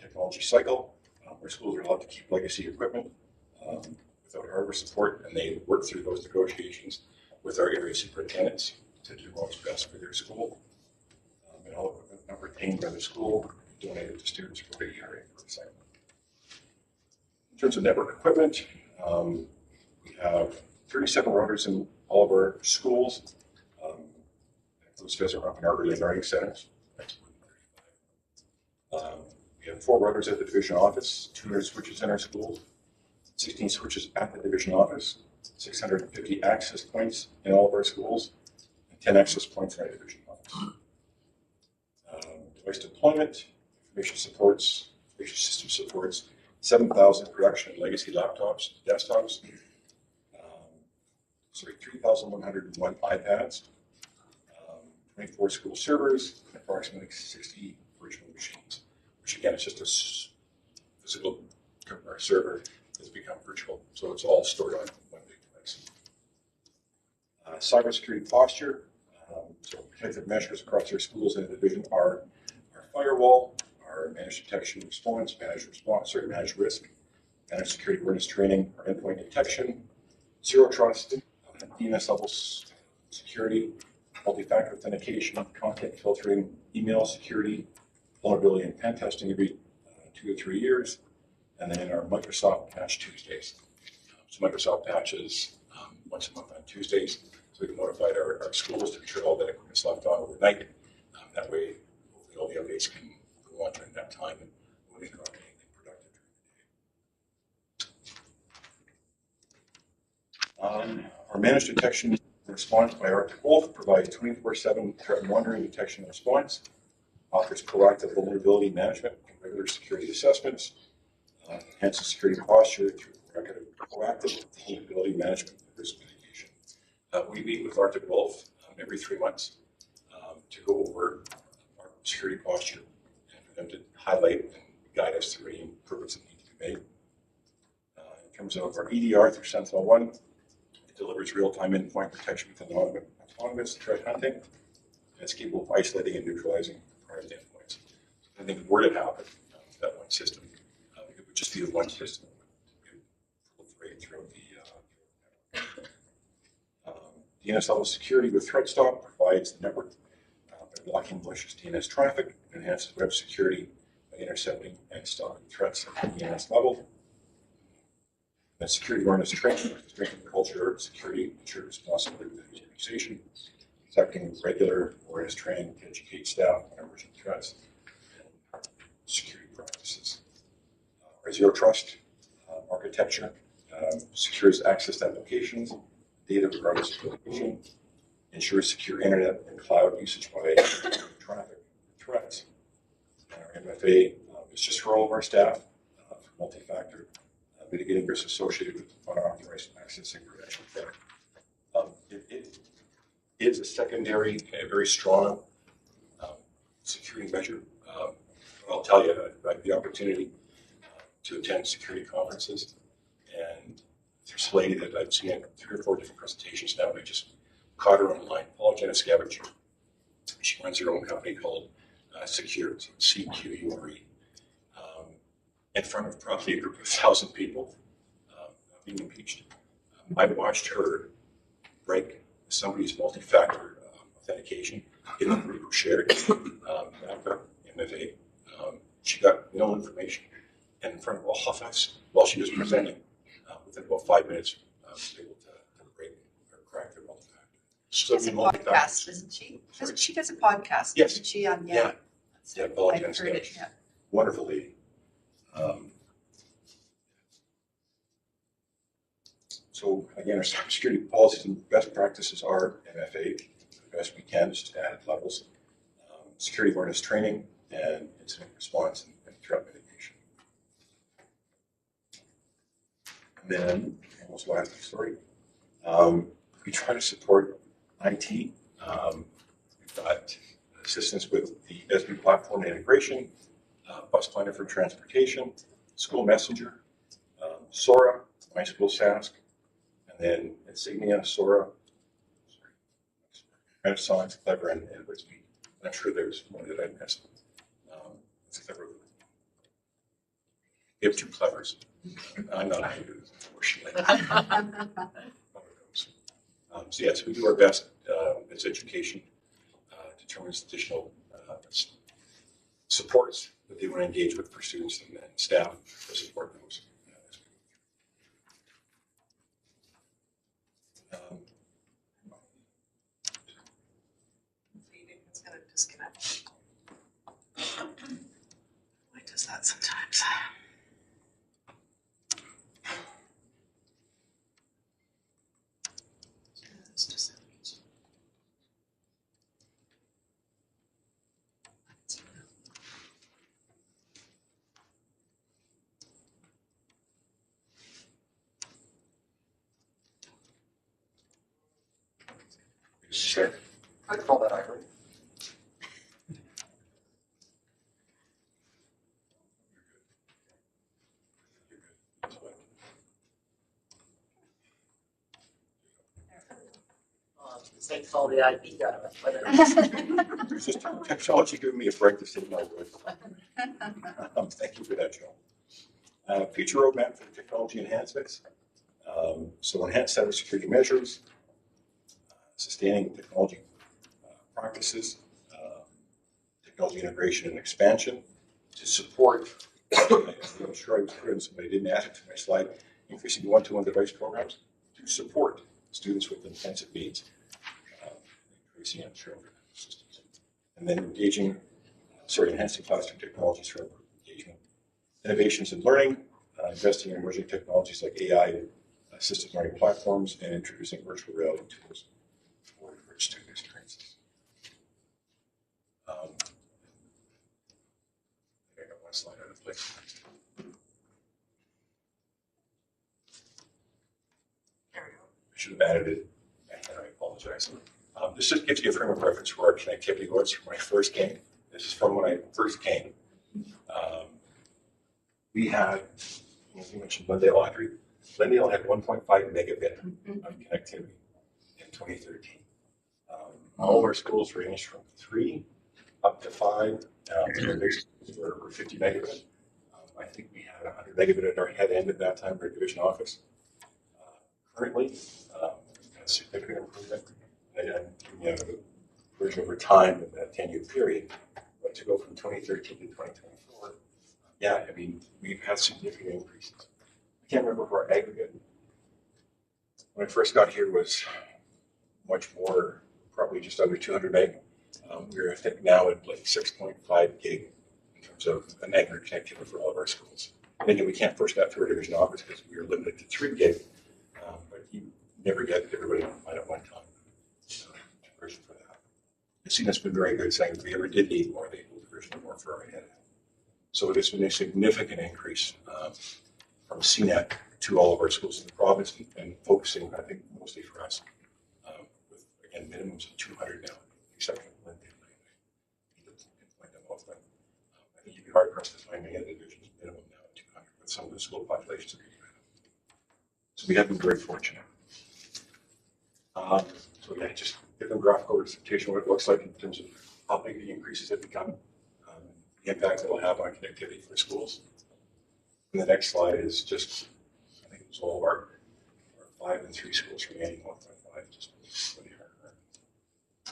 technology cycle where schools are allowed to keep legacy equipment without hardware support, and they work through those negotiations with our area superintendents to do what's best for their school. And all equipment not retained by the school donated to students for the area for recycling. In terms of network equipment, we have 37 routers in all of our schools. Those guys are up in our early learning centers. We have 4 routers at the division office, 200 switches in our schools, 16 switches at the division office, 650 access points in all of our schools, and 10 access points in our division office. Device deployment, information system supports 7,000 production and legacy laptops, desktops, 3,101 iPads, 24 school servers, and approximately 60 virtual machines, which again is just a physical server that's become virtual. So it's all stored on one big device. Cybersecurity posture. So protective measures across our schools and the division are our firewall, our managed detection response, managed risk, managed security awareness training, our endpoint detection, zero trust, DNS level security, multi-factor authentication, content filtering, email security, vulnerability and pen testing every 2 to 3 years, and then our Microsoft Patch Tuesdays. So Microsoft patches once a month on Tuesdays, so we can notify our schools to ensure all that equipment is left on overnight. That way, hopefully all the updates can go on during that time and won't interrupt anything productive during the day. Our managed detection response by Arctic Wolf provides 24/7 threat monitoring, detection, and response, offers proactive vulnerability management and regular security assessments, enhances security posture through proactive vulnerability management and risk mitigation. We meet with Arctic Wolf every 3 months to go over our security posture and for them to highlight and guide us through any improvements that need to be made. In terms of our EDR through Sentinel-1, it delivers real-time endpoint protection with autonomous threat hunting, and it's capable of isolating and neutralizing private endpoints. I think were to happen, that one system, it would just be the one system that would proliferate throughout the DNS level security with ThreatStop provides the network by blocking malicious DNS traffic, enhances web security by intercepting and stopping threats at the DNS level. And security awareness training, strengthen culture of security, ensure responsibility within the organization, conducting regular awareness training to educate staff on emerging threats and security practices. Our zero trust architecture secures access to applications, data regardless of location, ensures secure internet and cloud usage by traffic threats. And our MFA is just for all of our staff for multi-factor mitigating risks associated with unauthorized access and credential theft. It is a secondary and a very strong security measure. I'll tell you, I had the opportunity to attend security conferences, and there's a lady that I've seen in 3 or 4 different presentations now, and I just caught her online, Paul Scavenger. She runs her own company called Secure, so CQURE. In front of probably a group of 1,000 people being impeached. I watched her break somebody's multi-factor authentication in the group who shared after MFA. She got no information, and in front of all of us while she was presenting, within about 5 minutes, was able to break or crack their multi-factor.
She does a podcast, doesn't she? She does a podcast,
yes.
Doesn't she? On
Yeah. Paul
I've heard it, yeah.
Wonderful lady. So again, our cybersecurity policies and best practices are MFA, the best we can, just at added levels, security awareness training, and incident response and threat mitigation. And then, almost last story, we try to support IT. We've got assistance with the SB platform integration, bus planner for transportation, school messenger, Sora, My School SASC, and then Insignia, Sora, Renaissance, Clever, and Witspeed. I'm sure there's more that I missed. We have two clevers. I'm not happy with it, unfortunately. So yes, we do our best as education determines additional supports that they want to engage with for students and staff to support those.
It's gonna disconnect. Why does that sometimes? It's just-
Sure.
I call that irony.
Takes all the ID out of it.
It's just technology giving me a break to save my voice. Thank you for that, Joe. Future roadmap for technology enhancements. So enhanced cybersecurity measures, sustaining technology practices, technology integration and expansion to support, I'm sure I was clear, somebody didn't add it to my slide, increasing one-to-one device programs to support students with intensive needs, increasing children systems. And then enhancing classroom technologies for engagement. Innovations in learning, investing in emerging technologies like AI, assisted learning platforms, and introducing virtual reality tools for student experiences. I got one slide out of place.
There we go.
I should have added it, and I apologize. This just gives you a frame of reference for our connectivity goals from when I first came. This is from when I first came. We had, as you mentioned, Glendale Audrey. Glendale had 1.5 megabit of connectivity in 2013. All of our schools ranged from 3 up to 5. Were 50 megabit. I think we had 100 megabit at our head end at that time for a division office. Currently, we've had significant improvement. And you know, version over time in that 10-year period. But to go from 2013 to 2024, yeah, I mean, we've had significant increases. I can't remember if our aggregate, when I first got here, was much more, probably just under 200 meg. We're, I think, now at like 6.5 gig in terms of an aggregate connectivity for all of our schools. And again, we can't push that through our division office because we are limited to 3 gig, but you never get everybody online at one time. So, version for that. I've seen that's been very good, saying if we ever did need more, they will version more for our head. So it has been a significant increase from CNET to all of our schools in the province and focusing, I think, mostly for us, with, again, minimums of 200 now, except for Glendale. I think you'd be hard pressed to find any other divisions minimum now at 200 with some of the school populations that we do have. So we have been very fortunate. So yeah, just different graphical representation of what it looks like in terms of how big the increases have become, the impact that will have on connectivity for schools. And the next slide is just, I think it was all of our 5 and 3 schools remaining 1.5.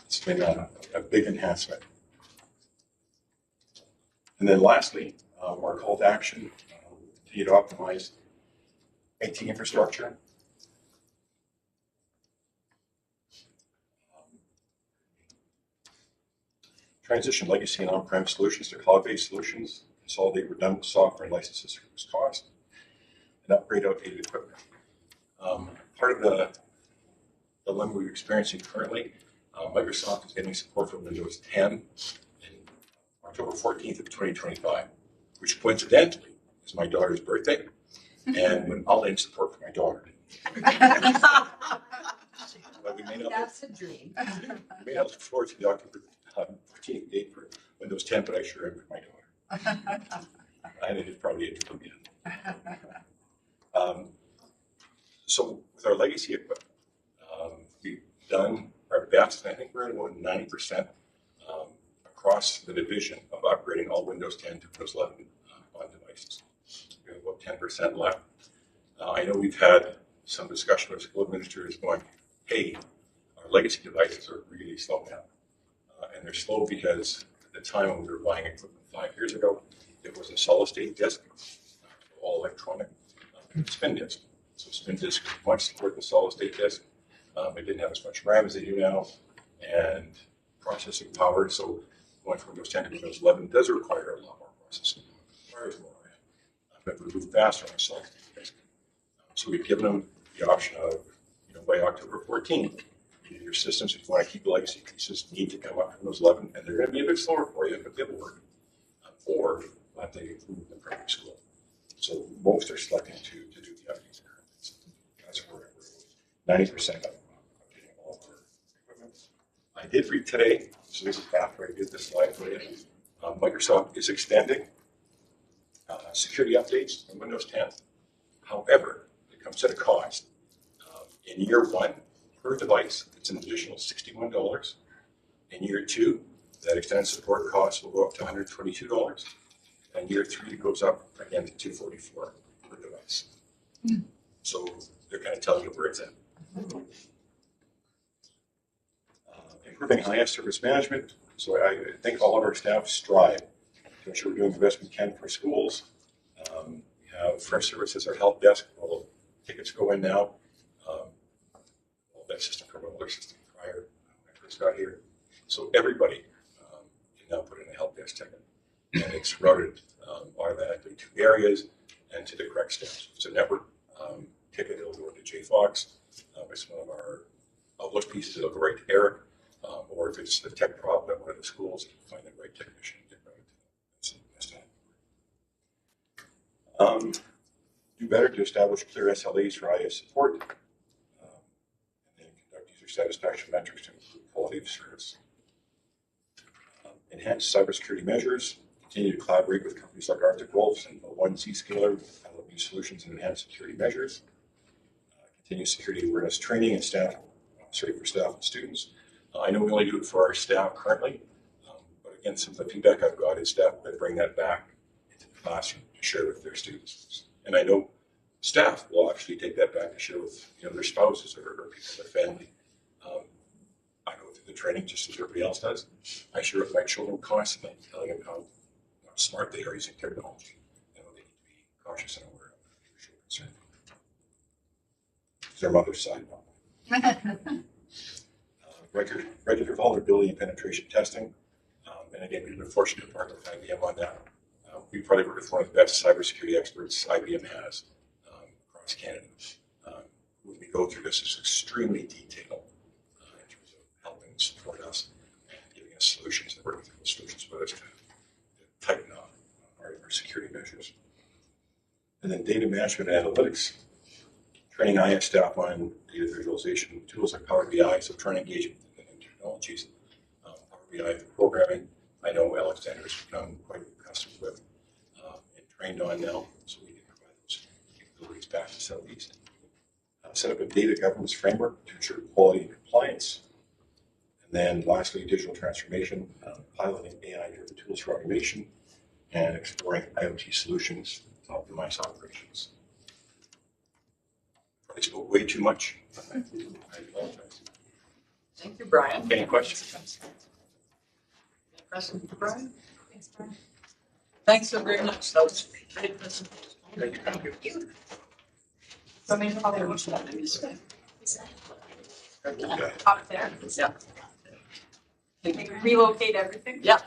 It's been a big enhancement. And then lastly, our call to action, continue to optimize IT infrastructure. Transition legacy and on-prem solutions to cloud-based solutions, consolidate redundant software and licenses to reduce cost, and upgrade outdated equipment. Part of the dilemma we're experiencing currently, Microsoft is getting support for Windows 10 in October 14th of 2025, which coincidentally is my daughter's birthday, and when I'll end support for my daughter. But we may not.
That's a dream.
We may not look forward to the October 14th date for Windows 10, but I sure am with my daughter. And it is probably a dream again. So with our legacy equipment, we've done our best. I think we're at about 90% across the division of upgrading all Windows 10 to Windows 11 on devices. We have about 10% left. I know we've had some discussion with school administrators going, hey, our legacy devices are really slow now. And they're slow because at the time when we were buying equipment 5 years ago, it was a solid state disk, all electronic, spin disk. So spin disk is much slower than solid state disk. It didn't have as much RAM as they do now, and processing power. So going from Windows 10 to Windows 11 does require a lot more processing. It requires more RAM, but we move faster on a solid state disk. So we've given them the option of, by October 14th, your systems, if you want to keep the legacy pieces, need to come up from Windows 11, and they're going to be a bit slower for you, but they'll work. Or they move them from school. So most are selecting to do the updates. That's where 90% of getting all of our equipment. I did read today, so this is after I did this slide for you. Microsoft is extending security updates on Windows 10. However, it comes at a cost. In year 1, per device, it's an additional $61. In year 2, that extended support cost will go up to $122. And year 3 goes up again to $244 per device. So they're kind of telling you where it's at. Improving IS service management. So I think all of our staff strive to ensure we're doing the best we can for schools. We have fresh services, our help desk, all the tickets go in now. All that system from an older system prior when I first got here. So everybody can now put in a help desk ticket. And it's routed automatically to areas and to the correct steps. If it's a network ticket, it'll go into JFox. If it's one of our Outlook pieces, it'll go right to Eric. Or if it's a tech problem at one of the schools, you can find the right technician and get routed to them. Do better to establish clear SLAs for IS support. And then conduct user satisfaction metrics to improve quality of service. Enhance cybersecurity measures. Continue to collaborate with companies like Arctic Wolf and One Zscaler to develop new solutions and enhance security measures. Continue security awareness training and for staff and students. I know we only do it for our staff currently, but again, some of the feedback I've got is staff that bring that back into the classroom to share with their students. And I know staff will actually take that back to share with their spouses or people in their family. I go through the training just as everybody else does. I share with my children constantly, telling them how smart they are using technology. They need to be cautious and aware of their concern. It's their mother's side now. Regular vulnerability and penetration testing. And again, we've been fortunate to partner with IBM on that. We probably work with one of the best cybersecurity experts IBM has across Canada. When we go through this, it's extremely detailed in terms of helping support us and giving us solutions and working through those solutions with us to tighten up our security measures. And then data management and analytics. Training IS staff on data visualization tools like Power BI, so trying to engage with the new technologies. Power BI for programming, I know Alexander's become quite accustomed with and trained on now, so we can provide those capabilities back to Southeast. Set up a data governance framework to ensure quality and compliance. And then lastly, digital transformation, piloting AI-driven tools for automation, and exploring IoT solutions to optimize operations. I spoke way too much. I apologize.
Thank you, Brian.
Any questions?
Any questions for Brian?
Thanks, Brian.
Thanks so very much. That was a great presentation.
Thank you.
So maybe I'll have a motion
Okay.
up there.
Yeah.
Like relocate everything.
Yeah.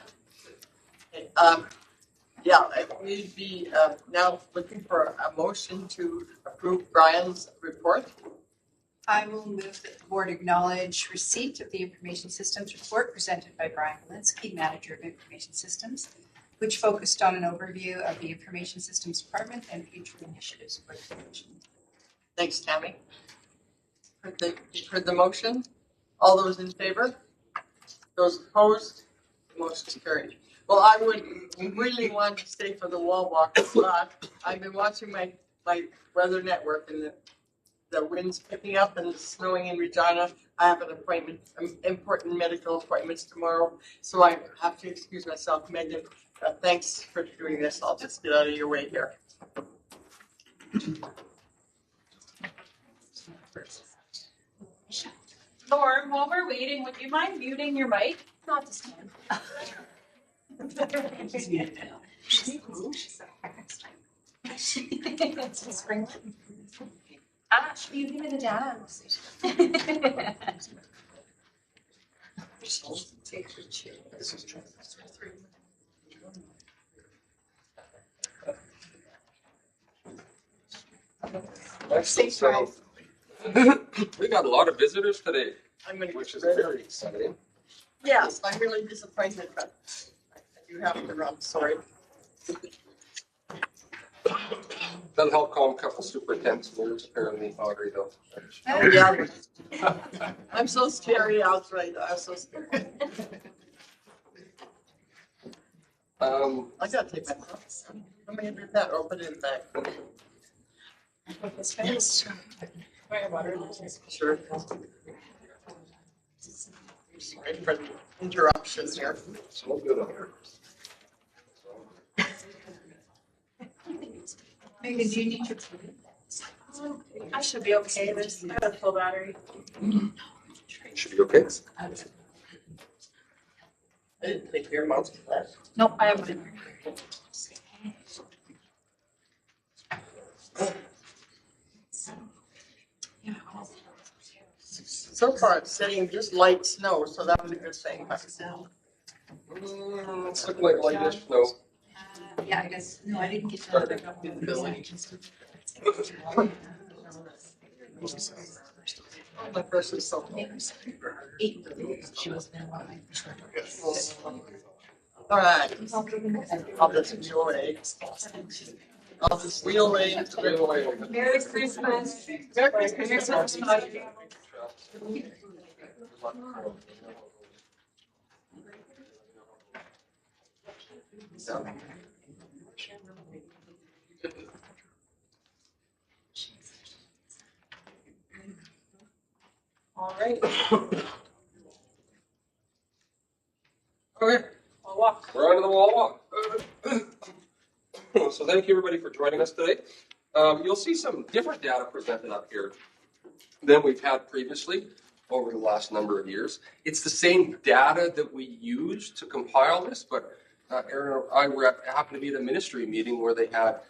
Okay, we'd be now looking for a motion to approve Brian's report.
I will move that the board acknowledge receipt of the information systems report presented by Brian Walensky, Manager of Information Systems, which focused on an overview of the Information Systems Department and future initiatives for the division.
Thanks, Tammy. Heard the motion? All those in favor? Those opposed? The motion is carried. Well, I would really want to stay for the wall walk, but I've been watching my weather network, and the wind's picking up and it's snowing in Regina. I have an appointment, important medical appointments tomorrow, so I have to excuse myself. Megan, thanks for doing this. I'll just get out of your way here.
Norm, while we're waiting, would you mind muting your mic?
Not this time.
You give me the data.
Take your chair.
Excellent. So we got a lot of visitors today,
I'm gonna
which
get
is
ready.
very exciting.
Yes, I'm really disappointed, but you have to run, sorry.
That'll help calm a couple superintendents' nerves, apparently, Audrey, though.
Yeah. I'm so scary outright. I'm so scared. I gotta take my glasses. I'm gonna do that or put it in back. Sure. Sorry for the interruptions here.
So good on her.
Megan, do you need your?
I should be okay. I have a full battery.
Should be okay.
I didn't think your mouth was that.
Nope, I have one in there.
So far, it's sitting just light snow, so that was a good thing.
It's looking like lightish snow.
Yeah, I guess, no, I didn't get that.
My first is so cold.
She was been one of my first.
All right, I'll just wheel away. I'll just wheel away into the.
Merry Christmas.
Merry Christmas. All right.
Okay,
I'll walk.
we're on to the wall walk. So thank you, everybody, for joining us today. You'll see some different data presented up here than we've had previously over the last number of years. It's the same data that we used to compile this, but Aaron and I happened to be at a ministry meeting where they had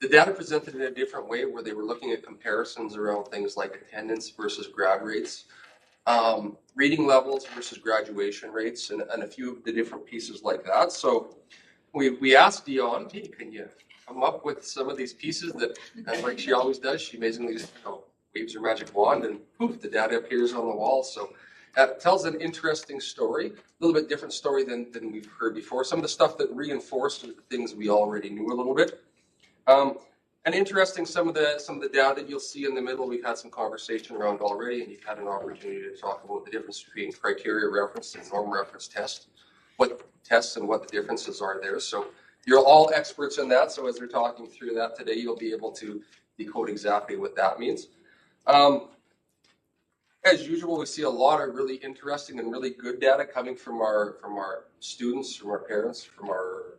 the data presented in a different way, where they were looking at comparisons around things like attendance versus grad rates, reading levels versus graduation rates, and a few of the different pieces like that. So we asked Dion, hey, can you come up with some of these pieces that, and like she always does, she amazingly just waves her magic wand and poof, the data appears on the wall. So it tells an interesting story, a little bit different story than we've heard before. Some of the stuff that reinforced the things we already knew a little bit. And interesting, some of the data that you'll see in the middle, we've had some conversation around already, and you've had an opportunity to talk about the difference between criteria reference and norm reference test, what tests and what the differences are there. So you're all experts in that. So as they're talking through that today, you'll be able to decode exactly what that means. As usual, we see a lot of really interesting and really good data coming from our students, from our parents, from our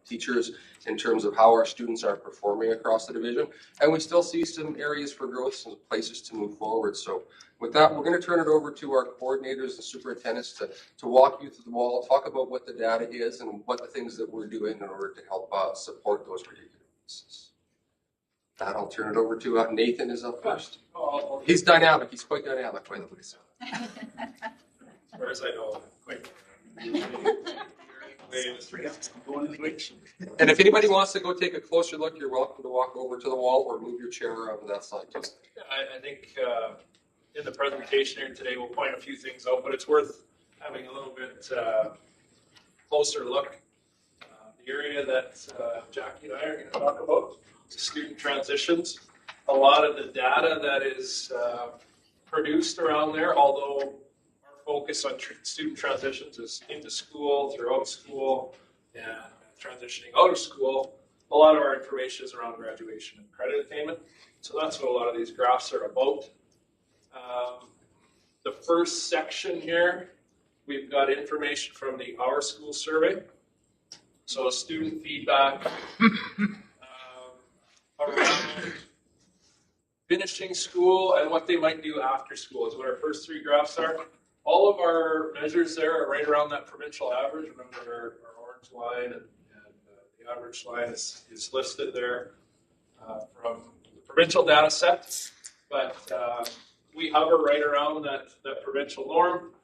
teachers in terms of how our students are performing across the division. And we still see some areas for growth, some places to move forward. So with that, we're going to turn it over to our coordinators and superintendents to walk you through the wall, talk about what the data is and what the things that we're doing in order to help support those particular pieces. That I'll turn it over to Nathan is up first. He's dynamic. He's quite dynamic, by the way. So.
As far as I know, quite.
And if anybody wants to go take a closer look, you're welcome to walk over to the wall or move your chair around to that side too.
I think in the presentation here today, we'll point a few things out, but it's worth having a little bit closer look. The area that Jackie and I are going to talk about, student transitions. A lot of the data that is produced around there, although focus on student transitions is into school, throughout school, and transitioning out of school. A a lot of our information is around graduation and credit attainment. So that's what a lot of these graphs are about. The first section here, we've got information from the Our School survey. So student feedback around finishing school and what they might do after school is what our first three graphs are. All of our measures there are right around that provincial average. Remember our orange line and the average line is listed there from the provincial data set. But we hover right around that provincial norm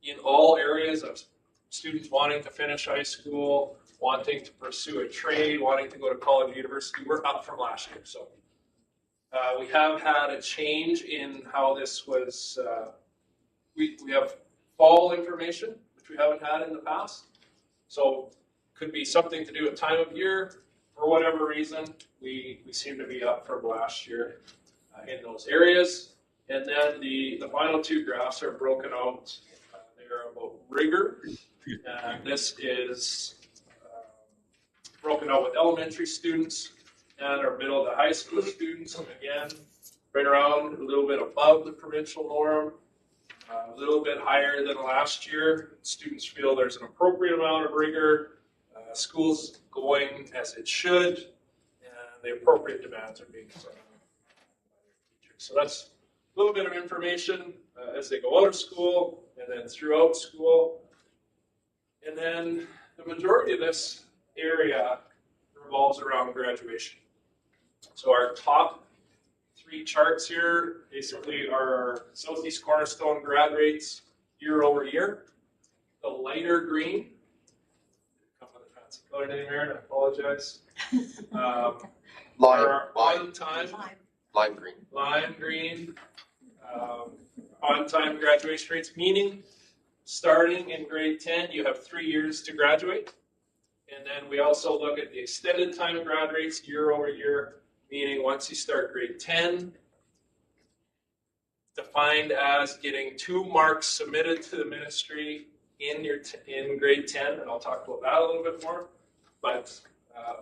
in all areas of students wanting to finish high school, wanting to pursue a trade, wanting to go to college or university. We're up from last year. So we have had a change in how this was. We have fall information, which we haven't had in the past. So could be something to do with time of year. For whatever reason, we seem to be up from last year in those areas. And then the final two graphs are broken out. They're about rigor. And this is broken out with elementary students and our middle to high school students. And again, right around a little bit above the provincial norm, a little bit higher than last year. Students feel there's an appropriate amount of rigor. School's going as it should, and the appropriate demands are being set by their teachers. So that's a little bit of information as they go out of school and then throughout school. And then the majority of this area revolves around graduation. So our top three charts here basically are Southeast Cornerstone grad rates year over year. The lighter green, come with a fancy color name here, and I apologize. Are on-time,
Lime green.
lime green, on-time graduation rates, meaning starting in grade 10, you have 3 years to graduate. And then we also look at the extended time grad rates year over year, meaning once you start grade 10, defined as getting 2 marks submitted to the ministry in grade 10, and I'll talk about that a little bit more. But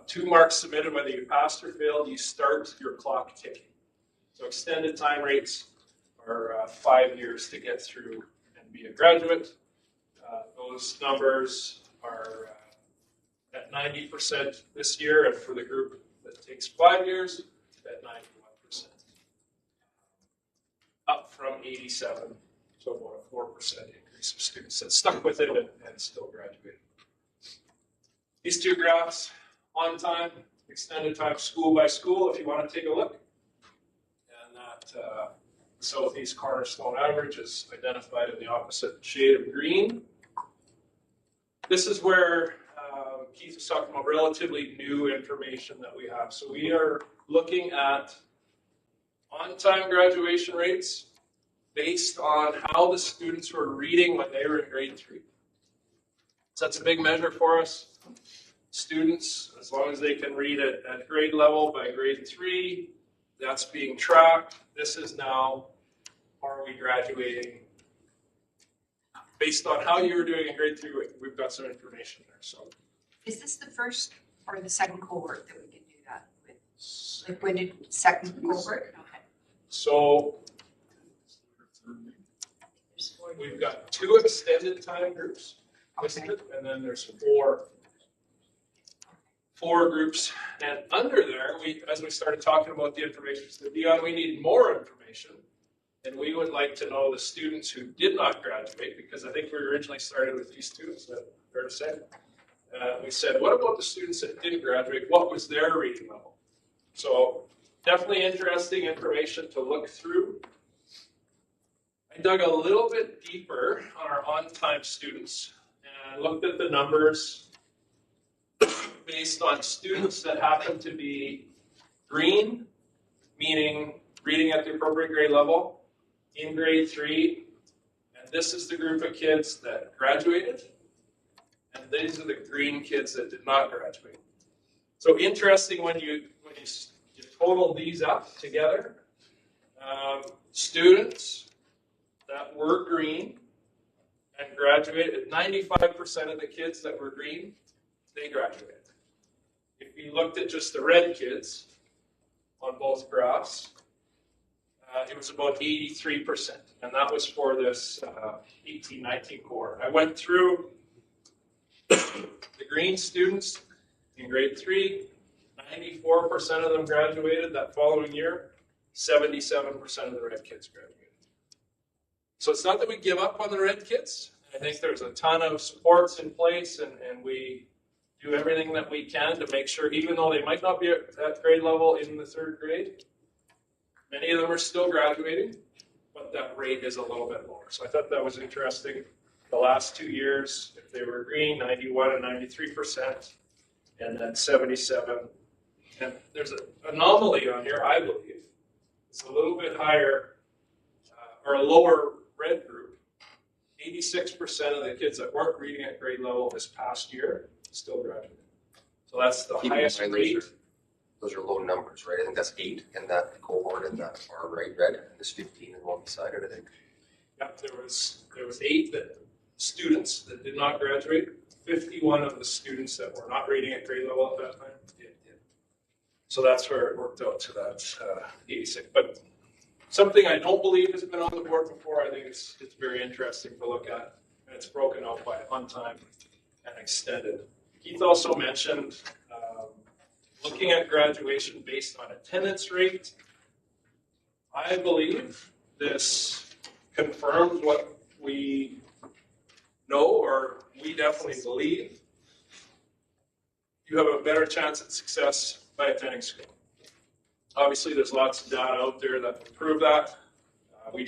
2 marks submitted, whether you passed or failed, you start your clock ticking. So extended time rates are 5 years to get through and be a graduate. Those numbers are at 90% this year, and for the group that takes 5 years, at 91%. Up from 87, so about a 4% increase of students that stuck with it and still graduated. These two graphs, on time, extended time, school by school, if you want to take a look. And that Southeast Cornerstone average is identified in the opposite shade of green. This is where Keith was talking about relatively new information that we have. So we are looking at on-time graduation rates based on how the students were reading when they were in grade 3. So that's a big measure for us. Students, as long as they can read it at grade level by grade 3, that's being tracked. This is now, are we graduating? Based on how you were doing in grade 3, we've got some information there. So,
Is this the first or the second cohort that we can do that with? Like when did second cohort? Okay.
So we've got 2 extended time groups listed, and then there's four groups. And under there, as we started talking about the information, said, Dion, we need more information. And we would like to know the students who did not graduate, because I think we originally started with these 2, is that fair to say? We said, what about the students that didn't graduate? What was their reading level? So definitely interesting information to look through. I dug a little bit deeper on our on-time students and looked at the numbers based on students that happen to be green, meaning reading at the appropriate grade level, in grade 3, and this is the group of kids that graduated, and these are the green kids that did not graduate. So interesting when you total these up together, students that were green and graduated, 95% of the kids that were green, they graduated. If you looked at just the red kids on both graphs, it was about 83%, and that was for this 18-19 cohort. I went through the green students in grade 3, 94% of them graduated that following year, 77% of the red kids graduated. So it's not that we give up on the red kids. I think there's a ton of supports in place, and we do everything that we can to make sure, even though they might not be at that grade level in the 3rd grade, many of them are still graduating, but that rate is a little bit lower. So I thought that was interesting. The last 2 years, if they were green, 91 and 93%, and then 77. And there's an anomaly on here, I believe. It's a little bit higher, or a lower red group. 86% of the kids that weren't reading at grade level this past year still graduated. So that's the
Keep in
highest
mind,
rate.
those are low numbers, right? I think that's 8 in that cohort in that far right red, and there's 15 in one beside it, I think.
Yeah, there was 8 students that did not graduate. 51 of the students that were not reading at grade level at that time did. So that's where it worked out to that 86. But something I don't believe has been on the board before. I think it's very interesting to look at, and it's broken out by on-time and extended. Keith also mentioned looking at graduation based on attendance rate. I believe this confirms what we know, or we definitely believe. You have a better chance at success by attending school. Obviously, there's lots of data out there that would prove that. We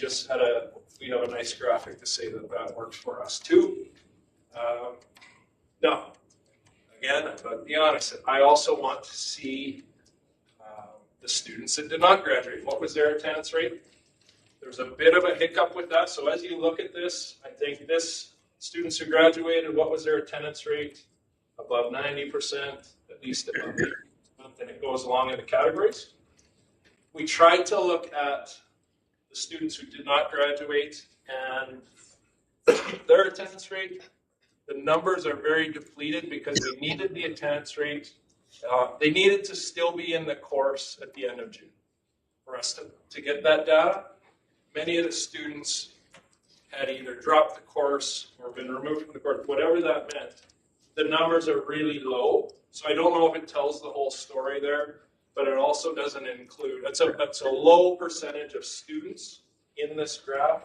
have a nice graphic to say that works for us too. Now, again, I'm going to be honest, I also want to see the students that did not graduate. What was their attendance rate? There's a bit of a hiccup with that. So as you look at this, I think students who graduated, what was their attendance rate? Above 90%, at least above 80%. And it goes along in the categories. We tried to look at the students who did not graduate and their attendance rate. The numbers are very depleted because they needed the attendance rate. They needed to still be in the course at the end of June for us to get that data. Many of the students had either dropped the course or been removed from the course, whatever that meant. The numbers are really low, so I don't know if it tells the whole story there, but it also doesn't include, that's a low percentage of students in this graph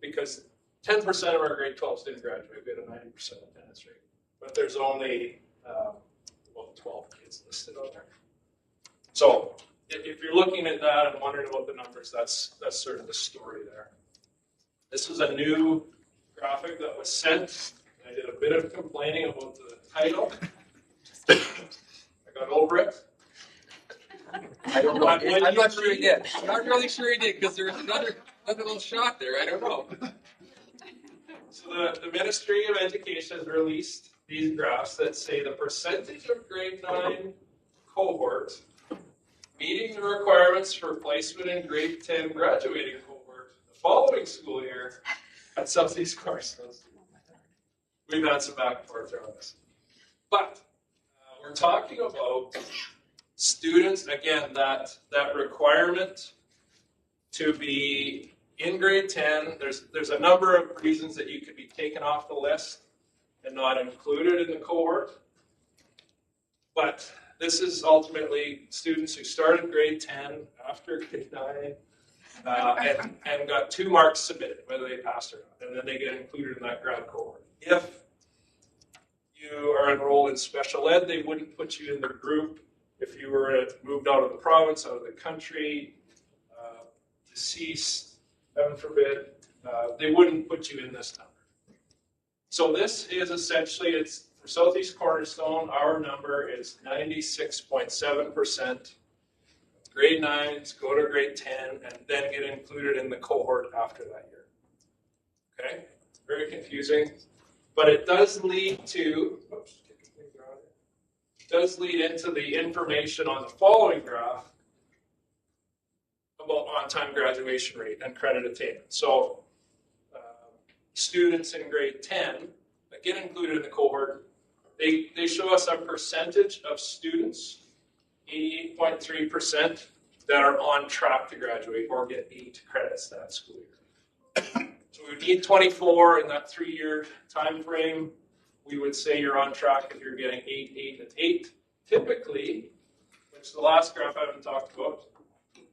because 10% of our grade 12s didn't graduate. We had a 90% attendance rate, but there's only about 12 kids listed on there. So if you're looking at that and wondering about the numbers, that's sort of the story there. This was a new graphic that was sent. I did a bit of complaining about the title. I got over it.
I don't know. I'm not sure he did. I'm not really sure he did because there was another little shot there. I don't know.
So the Ministry of Education has released these graphs that say the percentage of grade 9 cohort meeting the requirements for placement in grade 10 graduating cohort the following school year at Southeast Carson. We've had some back and forth on this. But we're talking about students, again, that requirement to be in grade 10. There's a number of reasons that you could be taken off the list and not included in the cohort. But this is ultimately students who started grade 10 after grade 9 and got 2 marks submitted, whether they passed or not, and then they get included in that grad cohort. If you are enrolled in special ed, they wouldn't put you in the group. If you were moved out of the province, out of the country, deceased, heaven forbid, they wouldn't put you in this number. So this is essentially, it's for Southeast Cornerstone, our number is 96.7%. Grade 9s go to grade 10 and then get included in the cohort after that year. Okay, very confusing, but it does lead to, into the information on the following graph about on-time graduation rate and credit attainment. So students in grade 10 that get included in the cohort, They show us a percentage of students, 88.3%, that are on track to graduate or get 8 credits that school year. So we need 24 in that 3-year time frame. We would say you're on track if you're getting 8, 8, and 8. Typically, which the last graph I haven't talked about,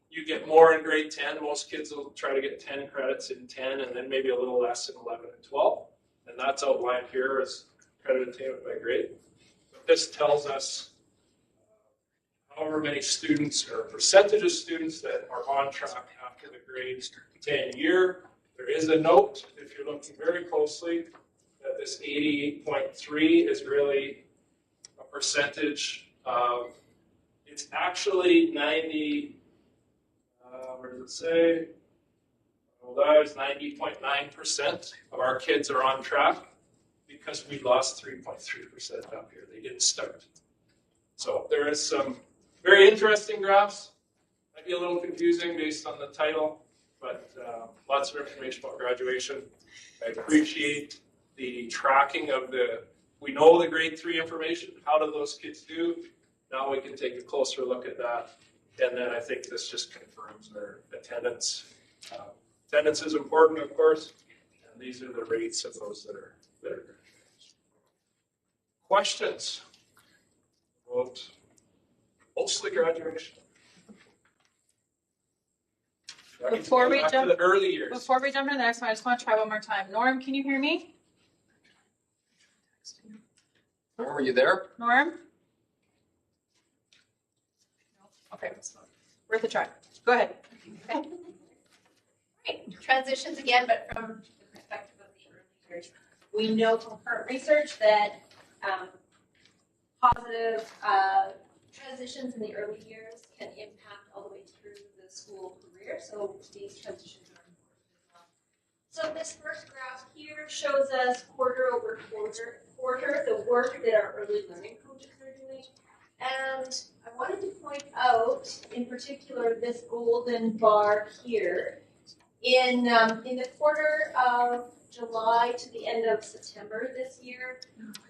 you get more in grade 10. Most kids will try to get 10 credits in 10 and then maybe a little less in 11 and 12. And that's outlined here as credit attainment by grade. But this tells us however many students or percentage of students that are on track after the grade 10 year. There is a note, if you're looking very closely, that this 88.3 is really a percentage of, it's actually 90, where does it say? Well, that is 90.9% of our kids are on track because we lost 3.3% up here. They didn't start. So there is some very interesting graphs. Might be a little confusing based on the title, but lots of information about graduation. I appreciate the tracking of we know the grade 3 information. How do those kids do? Now we can take a closer look at that. And then I think this just confirms their attendance. Attendance is important, of course, and these are the rates of those that are graduating. Questions about mostly graduation?
Before we
Back
jump-
to the early years.
Before we jump into the next one, I just want to try one more time. Norm, can you hear me?
Norm, are you there?
Norm? Okay, worth a try. Go ahead.
Right. Transitions again, but from the perspective of the early years. We know from current research that positive transitions in the early years can impact all the way through the school career. So these transitions are important as well. So this first graph here shows us quarter over quarter the work that our early learning coaches are doing. And I wanted to point out, in particular, this golden bar here. In the quarter of July to the end of September this year,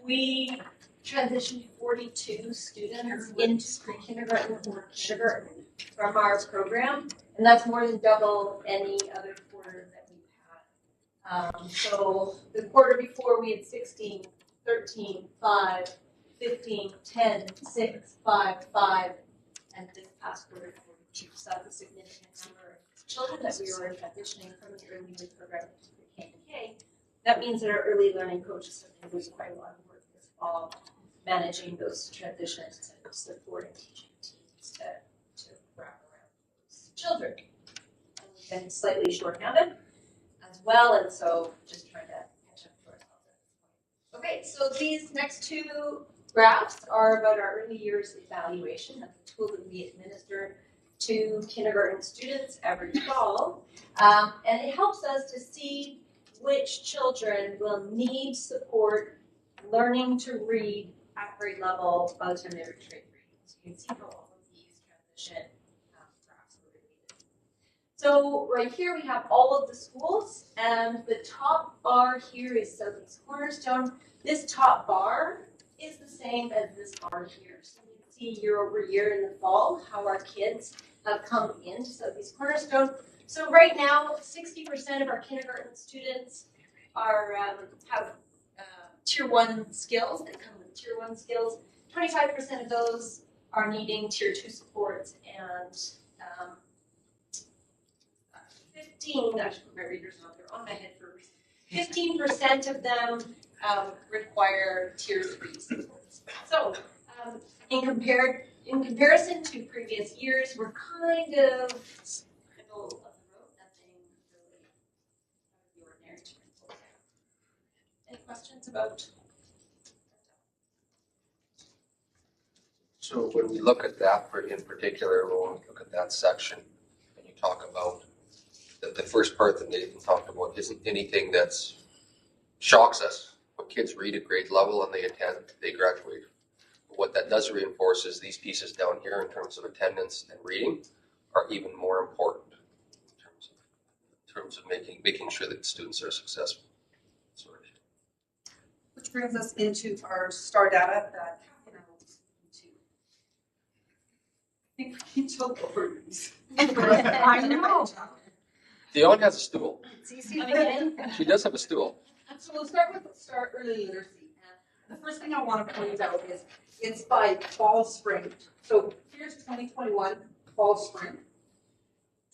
we transitioned 42 students into pre-kindergarten or kindergarten from our program, and that's more than double any other quarter that we've had. So the quarter before we had 16, 13, 5, 15, 10, 6, 5, 5, and this past quarter 42. So that's a significant number of children that we were transitioning from the early years program to pre-K. That means that our early learning coaches have been doing quite a lot of work this fall, managing those transitions and supporting teaching teams to wrap around those children. And we've been slightly short-handed as well, and so just trying to catch up to ourselves at this point. Okay, so these next two graphs are about our early years evaluation. That's a tool that we administer to kindergarten students every fall. And it helps us to see which children will need support learning to read at grade level by the time they reach grade 3. So you can see how all of these transition graphs are related. So right here we have all of the schools, and the top bar here is Southeast Cornerstone. This top bar is the same as this bar here. So you can see year over year in the fall how our kids have come into Southeast Cornerstone. So right now, 60% of our kindergarten students are have Tier 1 skills. They come with Tier 1 skills. 25% of those are needing Tier 2 supports, and 15, I should put my readers on, they're on my head for a reason. 15% of them require Tier 3 supports. So in comparison to previous years, we're kind of middle of the road, nothing really out of the ordinary to report. Any questions about?
So when we look at that in particular, when we look at that section, and you talk about the first part that Nathan talked about isn't anything that's shocks us. When kids read at grade level and they attend, they graduate. But what that does reinforce is these pieces down here in terms of attendance and reading are even more important in terms of making sure that students are successful. Sorry.
Which
which brings us into our star data that Catherine will speak to. I think we took over these.
I know.
Dion has a stool.
It's easy to fit in.
She does have a stool.
So we'll start with start early literacy. And the first thing I want to point out is it's by fall spring. So here's 2021 fall spring.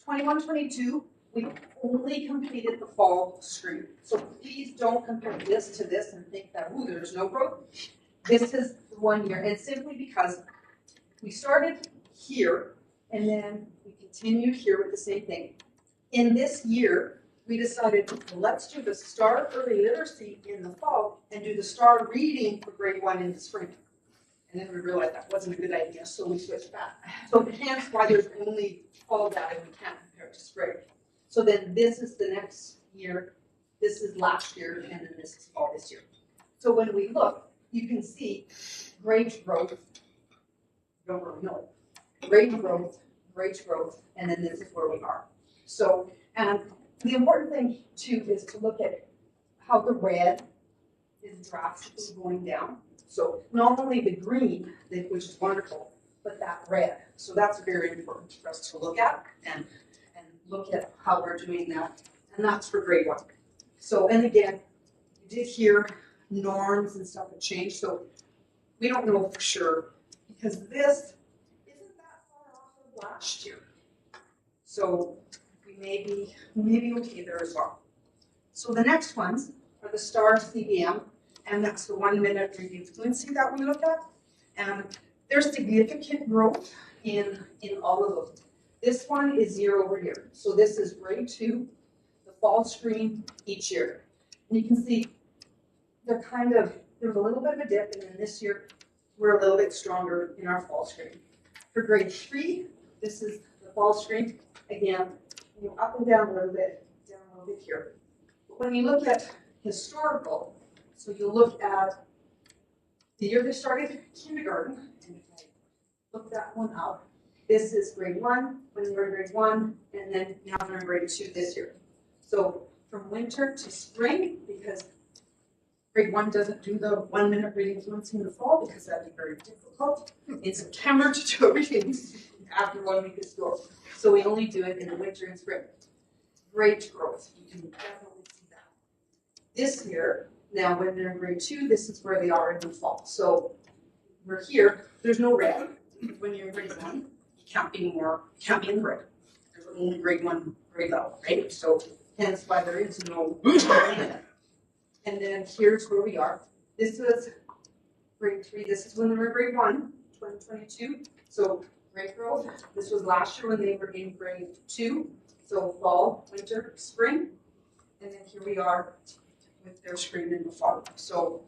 21-22, we only completed the fall stream. So please don't compare this to this and think that, ooh, there's no growth. This is 1 year, and simply because we started here and then we continued here with the same thing. In this year, we decided, let's do the STAR early literacy in the fall and do the STAR reading for grade 1 in the spring. And then we realized that wasn't a good idea, so we switched back. So hence why there's only fall data we can't compare to spring. So then this is the next year, this is last year, and then this is fall this year. So when we look, you can see grade growth, you don't really know it. Grade growth, and then this is where we are. So, and the important thing too is to look at how the red is drastically going down. So not only the green, which is wonderful, but that red. So that's very important for us to look at and look at how we're doing that. And that's for grade 1. So, and again, you did hear norms and stuff have changed. So we don't know for sure because this isn't that far off of last year. So we may be okay there as well. So the next ones are the STAR CBM, and that's the 1 minute reading fluency that we look at. And there's significant growth in all of those. This one is year over year. So this is grade 2, the fall stream each year. And you can see they're there's a little bit of a dip, and then this year we're a little bit stronger in our fall stream. For grade 3, this is the fall stream. Again, up and down a little bit here. But when you look at historical, so you look at the year they started kindergarten, and if I look that one up, this is grade 1, when they were in grade 1, and then now they're in grade 2 this year. So from winter to spring, because grade 1 doesn't do the 1 minute reading fluency in the fall because that'd be very difficult. In September to do everything after 1 week of school. So we only do it in the winter and spring. Great growth, you can definitely see that. This year, now when they're in grade 2, this is where they are in the fall. So we're here, there's no red. When you're in grade 1, you can't be in the red. There's only grade 1 grade level, right? So hence why there is no red. And then here's where we are. This was grade 3, this is when they were grade 1, 2022. So great growth. This was last year when they were in grade 2. So fall, winter, spring. And then here we are with their screen in the fall. So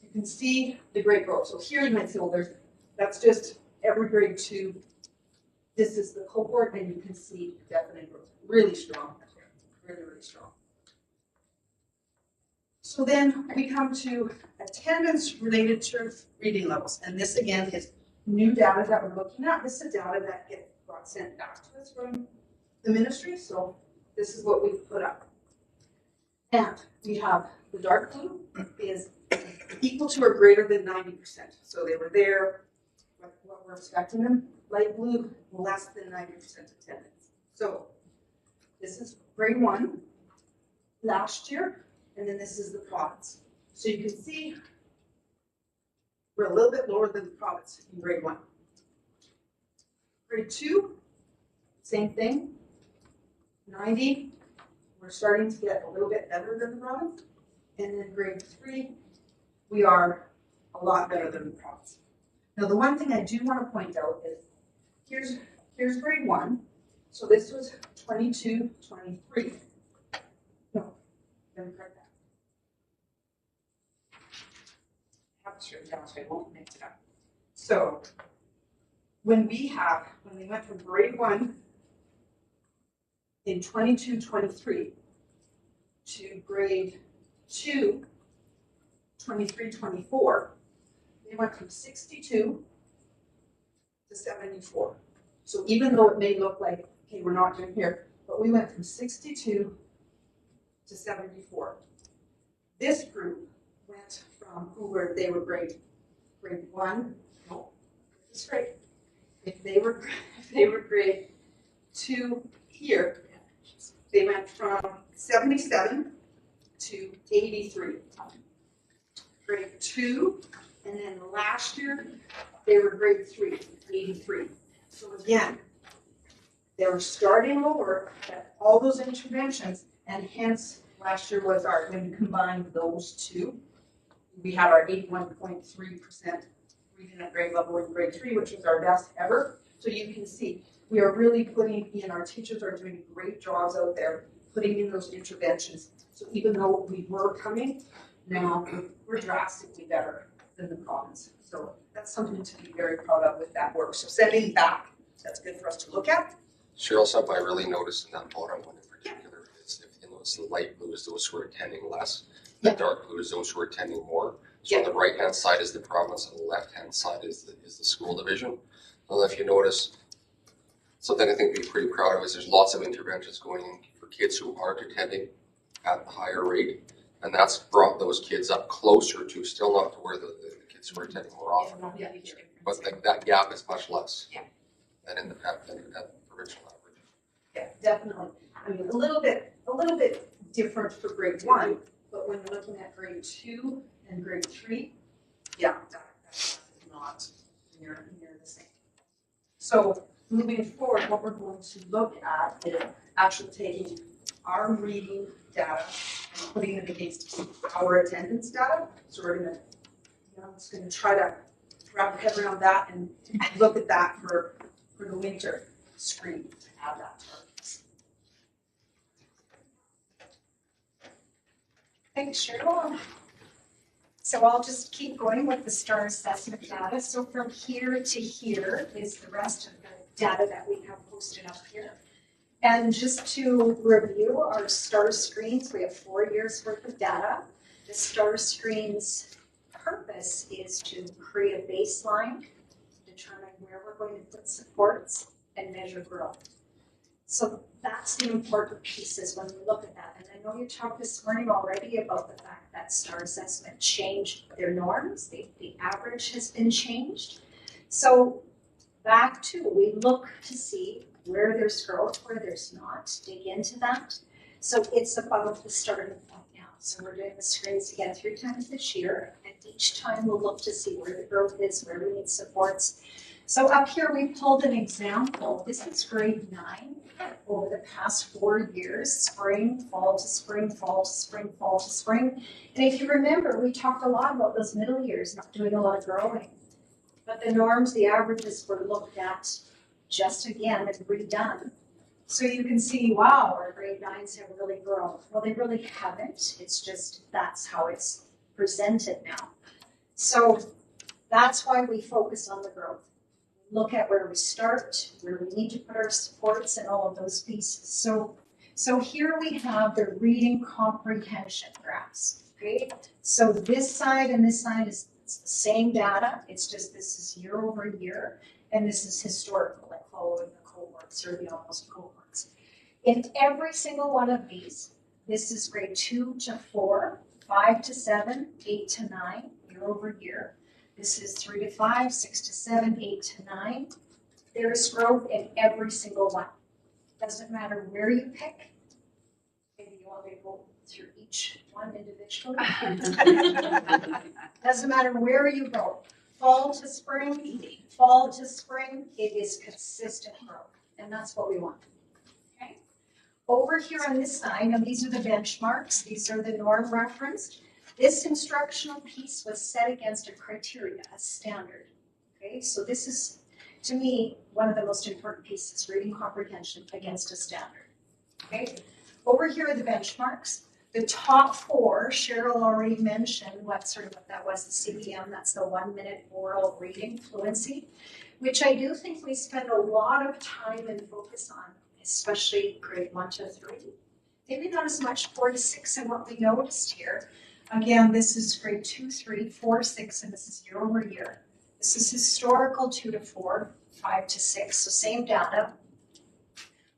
you can see the great growth. So here you might say, well, that's just every grade 2. This is the cohort, and you can see definite growth. Really strong. Really, really strong. So then we come to attendance related to reading levels. And this again is new data that we're looking at. This is data that got sent back to us from the ministry. So this is what we've put up. And we have the dark blue is equal to or greater than 90%. So they were there, what we're expecting them. Light blue, less than 90% attendance. So this is grade 1 last year, and then this is the province. So you can see we're a little bit lower than the province in grade 1. Grade 2, same thing, 90. We're starting to get a little bit better than the province. And then grade 3, we are a lot better than the province. Now the one thing I do want to point out is here's grade 1. So this was 22, 23. No, let me correct that. I have this written down so I won't mix it up. So when we went from grade 1 in 22, 23 to grade 2, 23, 24, they went from 62 to 74. So even though it may look like, okay, we're not doing here, but we went from 62 to 74. This group went from they were grade one, no, this grade. If they were grade 2 here, they went from 77 to 83. Grade 2, and then last year they were grade 3, 83. So again, they were starting lower at all those interventions, and hence last year was when you combine those two, we had our 81.3% reading at grade level in grade 3, which was our best ever. So you can see we are really putting in, our teachers are doing great jobs out there putting in those interventions. So even though we were coming, now we're drastically better than the province. So that's something to be very proud of with that work. So sending back, that's good for us to look at.
Cheryl, something I really noticed in that bottom one in particular is if you notice the light blue is those who are attending less, the dark blue is those who are attending more. So on the right hand side is the province, on the left hand side is the school division. Well, if you notice, something I think we'd be pretty proud of is there's lots of interventions going in for kids who aren't attending at the higher rate, and that's brought those kids up closer to, still not to where the kids who are attending more often. But that gap is much less than in the provincial average.
Yeah, definitely. I mean, a little bit different for grade 1, but when you're looking at grade 2 and grade 3, that's not near the same. So moving forward, what we're going to look at is actually taking our reading data and putting it against our attendance data. So we're gonna, I'm just gonna try to wrap our head around that and look at that for the winter screen to add that to our list.
Thanks, Cheryl. So I'll just keep going with the STAR assessment data. So from here to here is the rest of the data that we have posted up here. And just to review our STAR screens, we have 4 years worth of data. The STAR screens purpose is to create a baseline, determine where we're going to put supports, and measure growth. So that's the important pieces when we look at that. And I know you talked this morning already about the fact that STAR assessment changed their norms. The average has been changed. So back to, we look to see where there's growth, where there's not, dig into that. So it's about the starting point now. So we're doing the screens again 3 times this year, and each time we'll look to see where the growth is, where we need supports. So up here we pulled an example. This is grade 9 over the past 4 years, spring, fall to spring, fall to spring, fall to spring. And if you remember, we talked a lot about those middle years not doing a lot of growing. But the norms, the averages were looked at just again and redone. So you can see, wow, our grade 9s have really grown. Well, they really haven't. It's just that's how it's presented now. So that's why we focus on the growth. Look at where we start, where we need to put our supports and all of those pieces. So here we have the reading comprehension graphs, okay? So this side and this side is the same data. It's just this is year over year, and this is historical, like following the cohorts or the almost cohorts. In every single one of these, this is grade 2 to 4, 5 to 7, 8 to 9, year over year. This is 3 to 5, 6 to 7, 8 to 9. There is growth in every single one. Doesn't matter where you pick. Maybe you want me to go through each one individually. Doesn't matter where you go. Fall to spring, it is consistent growth. And that's what we want. Okay. Over here on this side, now these are the benchmarks. These are the norm referenced. This instructional piece was set against a criteria, a standard. Okay, so this is, to me, one of the most important pieces, reading comprehension against a standard. Okay, over here are the benchmarks. The top 4, Cheryl already mentioned what that was, the CPM, that's the 1-minute oral reading fluency, which I do think we spend a lot of time and focus on, especially grade 1 to 3. Maybe not as much 4 to 6 in what we noticed here. Again, this is grade 2, 3, 4, 6, and this is year over year. This is historical 2 to 4, 5 to 6, so same data.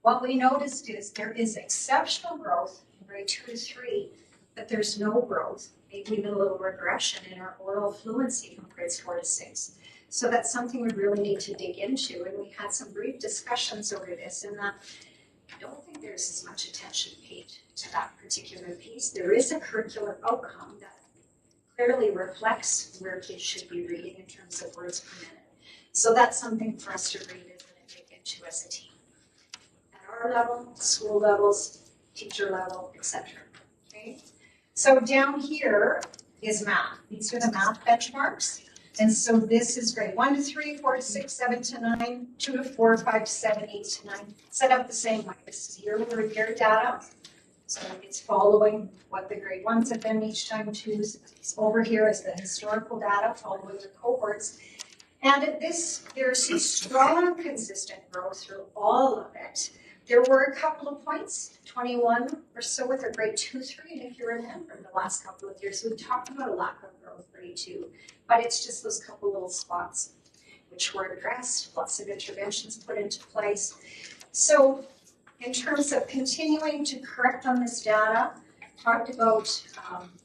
What we noticed is there is exceptional growth in grade 2 to 3, but there's no growth maybe a little regression in our oral fluency from grades 4 to 6. So that's something we really need to dig into, and we had some brief discussions over this, and that I don't think there's as much attention paid to that particular piece. There is a curricular outcome that clearly reflects where kids should be reading in terms of words per minute. So that's something for us to revisit and dig into as a team. At our level, school levels, teacher level, etc. Okay? So down here is math. These are the math benchmarks. And so this is grade 1 to 3, 4 to 6, 7 to 9, 2 to 4, 5 to 7, 8 to 9. Set up the same way. This is year-over-year data. So it's following what the grade 1s have been each time too. So over here is the historical data following the cohorts. And there's strong, consistent growth through all of it. There were a couple of points, 21 or so with our grade 2, 3, and if you remember the last couple of years, we talked about a lack of growth grade 2, but it's just those couple little spots which were addressed, lots of interventions put into place. So in terms of continuing to correct on this data, talked about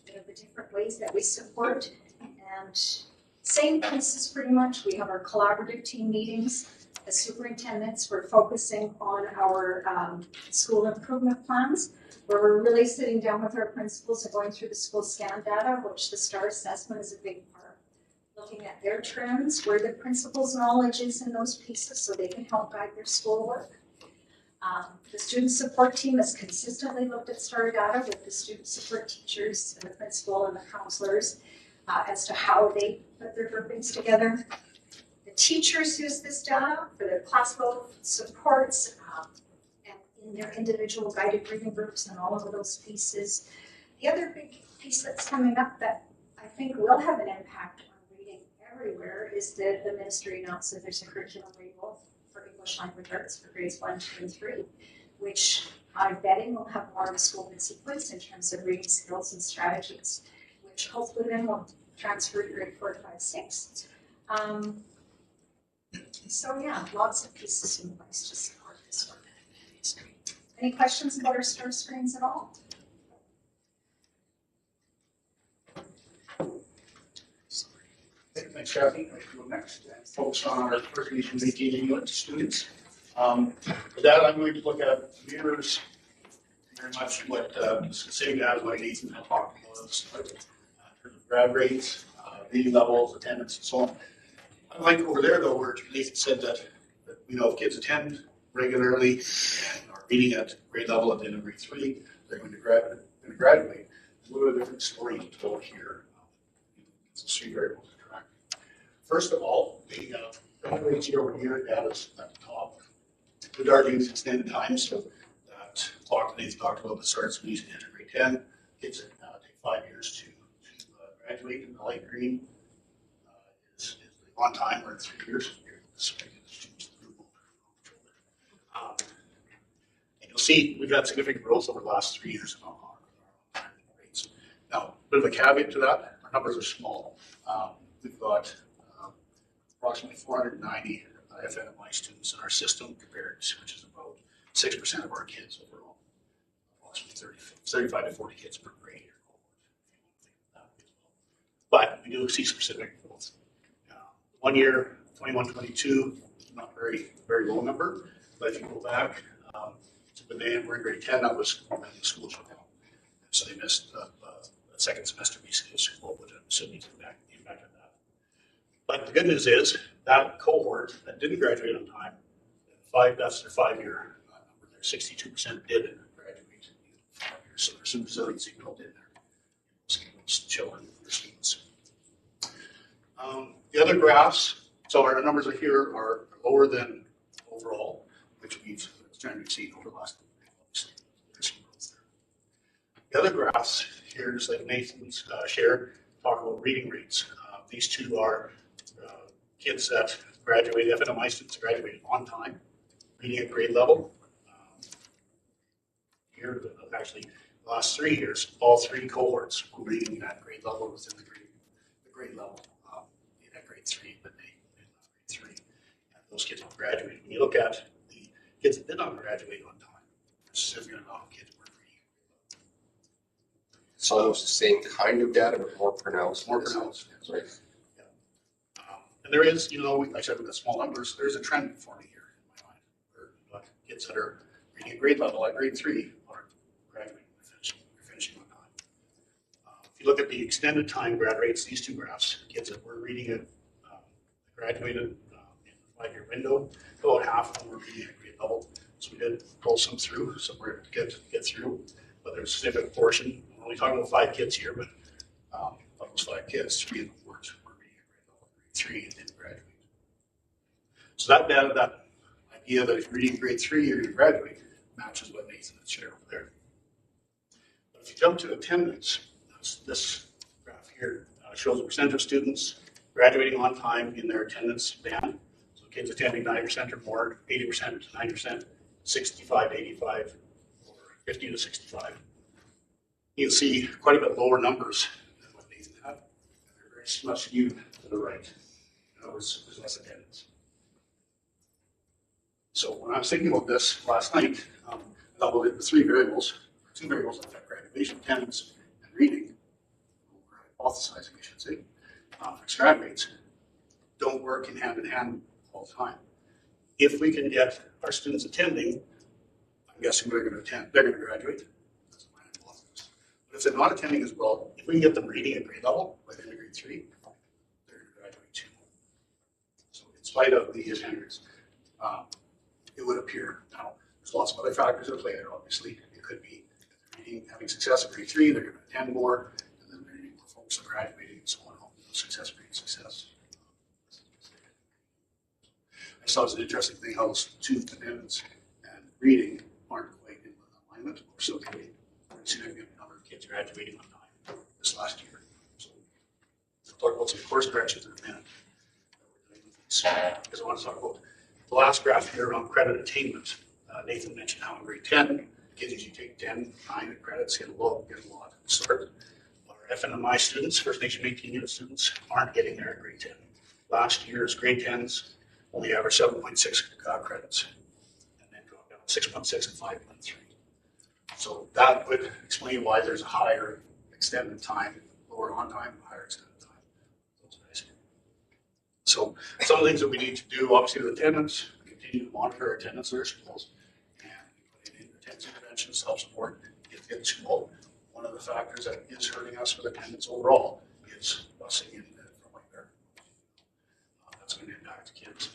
the different ways that we support, and same pieces pretty much. We have our collaborative team meetings. As superintendents, we're focusing on our school improvement plans, where we're really sitting down with our principals and going through the school scan data, which the STAR assessment is a big part. Looking at their trends, where the principal's knowledge is in those pieces so they can help guide their schoolwork. The student support team has consistently looked at STAR data with the student support teachers and the principal and the counselors as to how they put their groupings together. The teachers use this data for their class level supports and in their individual guided reading groups and all of those pieces. The other big piece that's coming up that I think will have an impact on reading everywhere is the ministry announced that there's a curriculum renewal for English language arts for grades 1, 2, and 3, which I'm betting will have more of a scope and sequence in terms of reading skills and strategies, which hopefully then will transfer to grade 4, 5, 6. So yeah, lots of pieces in place to support this work. Any questions about our STAR screens at all?
Thanks, Kathy. I go next and focus on our First Nation Métis Inuit students. For that, I'm going to look at mirrors very much what the same data what Nathan had talked about in terms of grad rates, reading levels, attendance, and so on. I like over there though, where Nathan said that if kids attend regularly and are reading at grade level at the end of grade 3, they're going to graduate. There's a little bit different story to tell here. It's 3 variables to track. First of all, the rates year over year data is at the top. The dark use extended time, so that Nathan talked about the starts when you enter grade 10. Kids take 5 years to graduate, and the light green is on time, or in 3 years. And you'll see we've had significant growth over the last 3 years on our rates. Now, a bit of a caveat to that, our numbers are small. We've got approximately 490 FNMI students in our system, compared to, which is about 6% of our kids overall. Approximately 35 to 40 kids per grade. But we do see specific growth. 1 year, 21, 22, not very low number. But if you go back to when they were in grade 10, that was when the school shut down. So they missed the second semester basically of school, which I'm assuming the impact of that. But the good news is that cohort that didn't graduate on time, that's their 5-year number there. 62% did graduate in 5 years. So there's some resiliency built in there. Those children, their students. The other graphs, so our numbers here are lower than overall, which we've generally seen over the last years. The other graphs here, just like Nathan's shared, talk about reading rates. These two are kids that graduated, FNMI students graduated on time, reading at grade level. Here, actually, the last 3 years, all 3 cohorts were reading at grade level within the grade level at grade 3, but they left grade 3. And those kids all graduated. When you look at the kids that did not graduate on time, there's a significant amount of kids who weren't reading at grade level.
It's almost the same kind of data, but more pronounced.
More pronounced.
Right.
And there is, like I said, with the small numbers, there's a trend forming here in my mind. Where kids that are reading at grade level at grade 3 are graduating or finishing on time. If you look at the extended time grad rates, these two graphs, kids that were reading at graduated in the 5-year window, about half of them were reading at grade level. So we did pull some through, so we're good to get through. But there's a significant portion, we're only talking about 5 kids here, but of those 5 kids, 3 of them were reading at grade level, grade 3, and didn't graduate. So that data, that idea that if you're reading grade 3, you're going to graduate, matches what Nathan had shared over there. But if you jump to attendance, this graph here shows the percentage of students graduating on time in their attendance band. So kids attending 90% or more, 80% to 90%, 65 to 85, or 50 to 65. You can see quite a bit lower numbers than what Nathan had. They're very much skewed to the right. There's less attendance. So when I was thinking about this last night, I thought, well, the 2 variables that affect graduation attendance and reading, or hypothesizing, I should say, grad rates, don't work in hand all the time. If we can get our students attending, I'm guessing they're going to attend, they're going to graduate. That's my hypothesis. But if they're not attending as well, if we can get them reading at grade level, by the end of grade 3, they're going to graduate too. So in spite of the attendance, it would appear. Now, there's lots of other factors at play there, obviously. It could be reading, having success at grade 3, they're going to attend more, and then they're going to be more focused on graduating and so on. Success breeds success. I saw it's an interesting thing how those 2 attendance and reading aren't quite in alignment. We're still getting a significant number of kids graduating on time this last year. So we'll talk about some course corrections in a minute. Because I want to talk about the last graph here around credit attainment. Nathan mentioned how in grade 10, kids usually take 10, 9 credits, get a lot to start. Our FNMI students, First Nation Maintained Unit students, aren't getting there at grade 10. Last year's grade 10s only averaged 7.6 credits, and then dropped down to 6.6 and 5.3. So that would explain why there's a higher extended time, lower on time, higher extended time. So some of the things that we need to do, obviously with attendance, continue to monitor attendance at our schools, and put in attendance interventions to help support kids in school. One of the factors that is hurting us with attendance overall is busing in from like there. That's going to impact kids.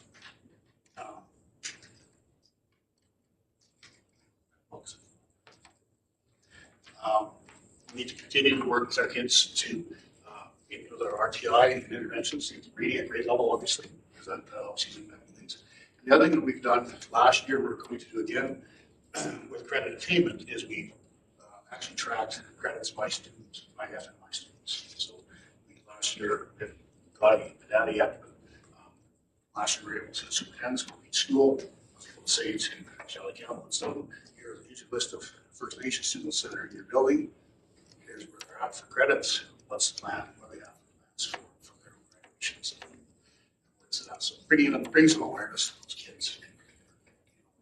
We need to continue to work with our kids to with our RTI and interventions, reading at grade level, obviously, because that helps you in things. And the other thing that we've done last year, we're going to do again with credit attainment, is we actually tracked credits by students, by FNMI students. So last year, we haven't got the data yet, but last year we were able to superintendents from each school. I was able to say to Shelley Campbell and so here's a list of First Nation students that are in your building. Here's where they're at for credits. What's the plan? What do they have for their graduations? So bring some awareness to those kids.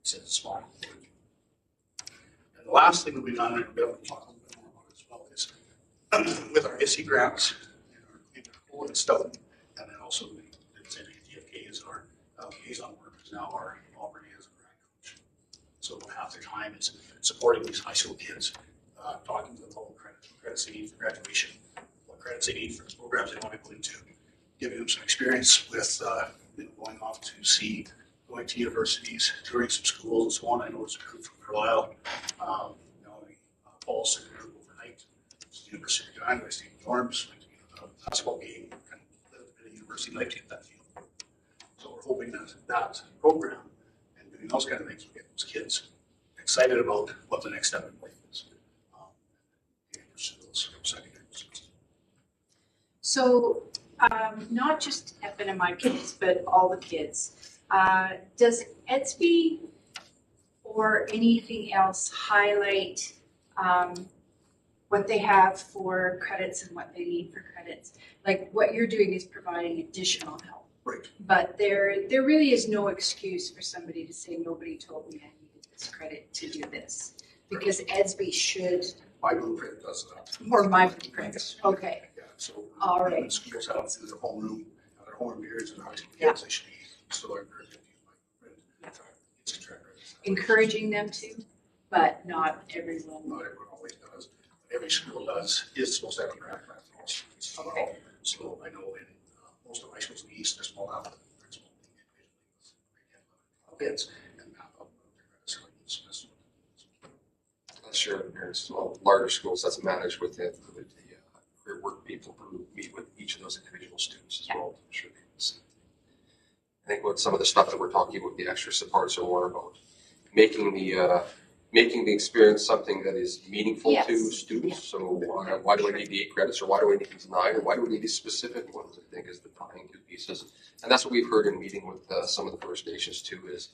It's small. And the last thing that we've done, and we'll talk a little bit more about it as well, is with our ISI grants in our Cole and Stoughton, and then also the DFK is our liaison workers now are already as a grant coach. So half their time is supporting these high school kids, talking to them about credits they need for graduation, what credits they need for the programs they want to go into, giving them some experience with going off to sea, going to universities, touring some schools and so on. I know it's a group from Carlisle. Paul's took a group overnight to the University of Regina. I stayed in dorms, went to a basketball game, kind of lived a bit of university life to get that feel. So we're hoping that that program and doing those kind of things will get those kids excited about what the next step in life is. Pursue those secondary pursuits.
So not just FNMI kids, but all the kids. Does EDSB or anything else highlight what they have for credits and what they need for credits? Like what you're doing is providing additional help.
Right.
But there really is no excuse for somebody to say nobody told me I needed this credit to do this. Because EDSB should
My blueprint does that.
Or my blueprints, okay,
Yeah, so.
all right.
Schools have their homeroom, their homeroom periods and how to
Yeah.
they should eat. So I encourage them to use my blueprint. It's a track record.
Encouraging them to, but not everyone.
Not everyone always does. Every school does, is supposed to have a track record for all students.
Okay.
So I know in most of my schools in the east, there's more out principal kids and map up their credits like each semester.
Sure, there's larger schools that's managed with the career work people who meet with each of those individual students as well. Sure. I think what some of the stuff that we're talking about, the extra supports are more about making the experience something that is meaningful to students. So why do I need the 8 credits, or why do I need these 9, or why do we need these specific ones? I think is the defining two pieces, and that's what we've heard in meeting with some of the First Nations too. Is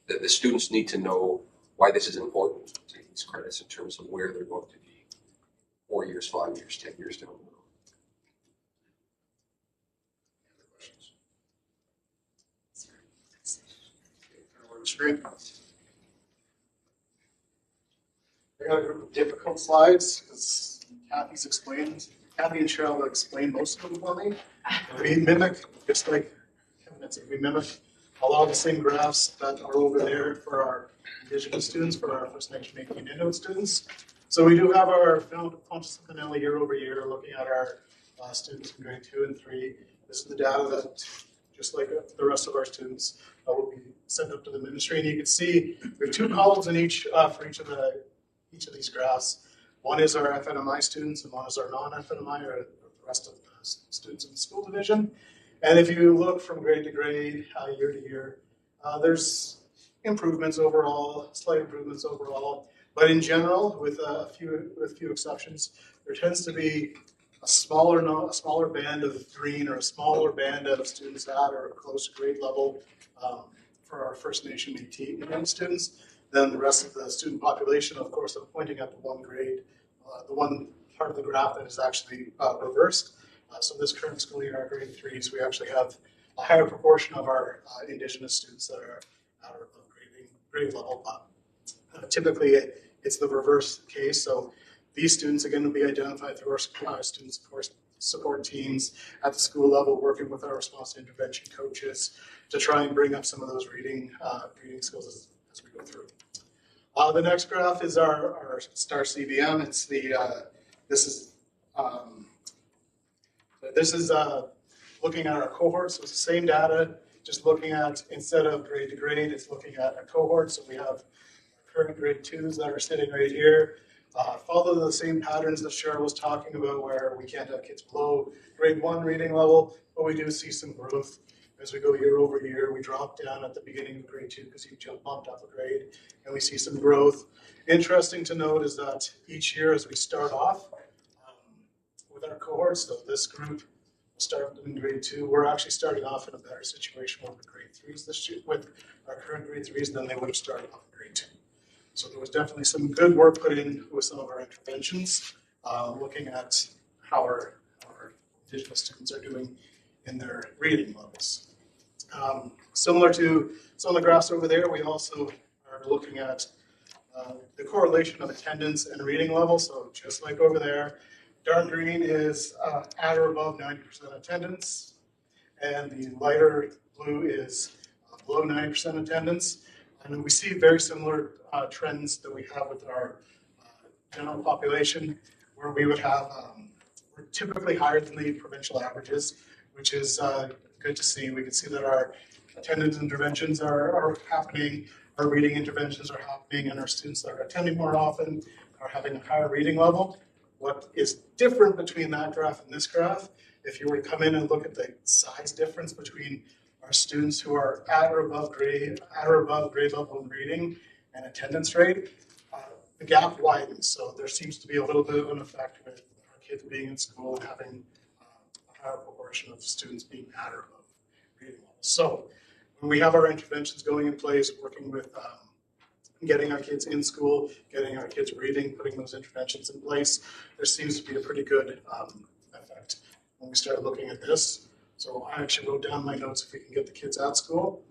that the students need to know why this is important to these credits in terms of where they're going to be 4 years, 5 years, 10 years down the road.
Any other questions? Screen. I got a group of difficult slides because Kathy and Cheryl will explain most of them for me. We mimic, just like Kevin had said, we mimic a lot of the same graphs that are over there for our Indigenous students, for our First Nation Métis and Inuit students. So we do have our Pontus finale year over year, looking at our students in grade 2 and 3. This is the data that, just like the rest of our students, will be sent up to the ministry. And you can see we have 2 columns in each for each of these graphs. One is our FNMI students, and one is our non-FNMI, or the rest of the students in the school division. And if you look from grade to grade, year to year, there's improvements overall, slight improvements overall. But in general, with a few exceptions, there tends to be a smaller band of green, or a smaller band of students at or close to grade level for our First Nation Métis Indian students than the rest of the student population. Of course, I'm pointing at the one grade, the one part of the graph that is actually reversed. So this current school year, our grade 3s, we actually have a higher proportion of our Indigenous students that are at or above grade level. Typically, it's the reverse case. So these students, again, will be identified through our student support teams at the school level, working with our response to intervention coaches to try and bring up some of those reading skills as we go through. The next graph is our STAR CBM. It's this is looking at our cohorts. So it's the same data, just looking at, instead of grade to grade, it's looking at a cohort. So we have current grade 2s that are sitting right here. Follow the same patterns that Cheryl was talking about, where we can't have kids below grade 1 reading level, but we do see some growth as we go year over year. We drop down at the beginning of grade 2 because you bumped up a grade, and we see some growth. Interesting to note is that each year as we start off with our cohorts, so this group will start in grade 2, we're actually starting off in a better situation with the grade 3s this year, with our current grade 3s, than they would have started off in grade 2. So there was definitely some good work put in with some of our interventions, looking at how our Indigenous students are doing in their reading levels. Similar to some of the graphs over there, we also are looking at the correlation of attendance and reading level. So just like over there, dark green is at or above 90% attendance, and the lighter blue is below 90% attendance. And we see very similar trends that we have with our general population, where we would have, we're typically higher than the provincial averages, which is good to see. We can see that our attendance interventions are happening, our reading interventions are happening, and our students that are attending more often are having a higher reading level. What is different between that graph and this graph, if you were to come in and look at the size difference between our students who are at or above grade level in reading and attendance rate, the gap widens. So there seems to be a little bit of an effect with our kids being in school and having a higher proportion of students being at or above reading levels. So when we have our interventions going in place, working with getting our kids in school, getting our kids reading, putting those interventions in place, there seems to be a pretty good effect when we start looking at this. So I actually wrote down my notes: if we can get the kids at school,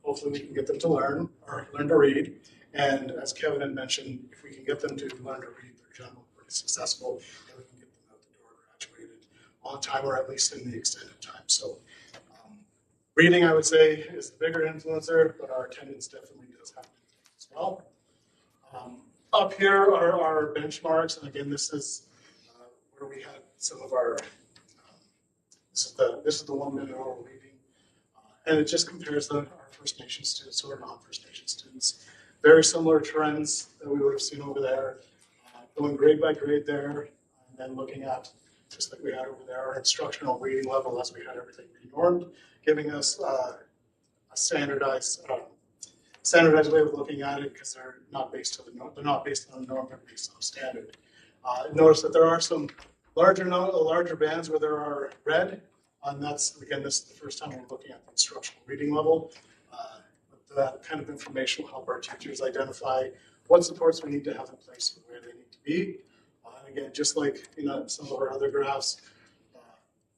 hopefully we can get them to learn to read. And as Kevin had mentioned, if we can get them to learn to read their general successful and we can get them out the door graduated on time or at least in the extended time. So reading, I would say, is the bigger influencer, but our attendance definitely does have to be as well. Up here are our benchmarks, and again, this is where we had some of our. This is the 1 minute oral reading, and it just compares our First Nation students to our non-First Nation students. Very similar trends that we would have seen over there, going grade by grade there, and then looking at just like we had over there, our instructional reading level as we had everything renormed, giving us a standardized way of looking at it because they're not based on the norm. They're not based on a norm. They're based on a standard. Notice that there are some larger bands where there are red, and that's again this is the first time we're looking at the instructional reading level. That kind of information will help our teachers identify what supports we need to have in place and where they need to be. And again, just like some of our other graphs,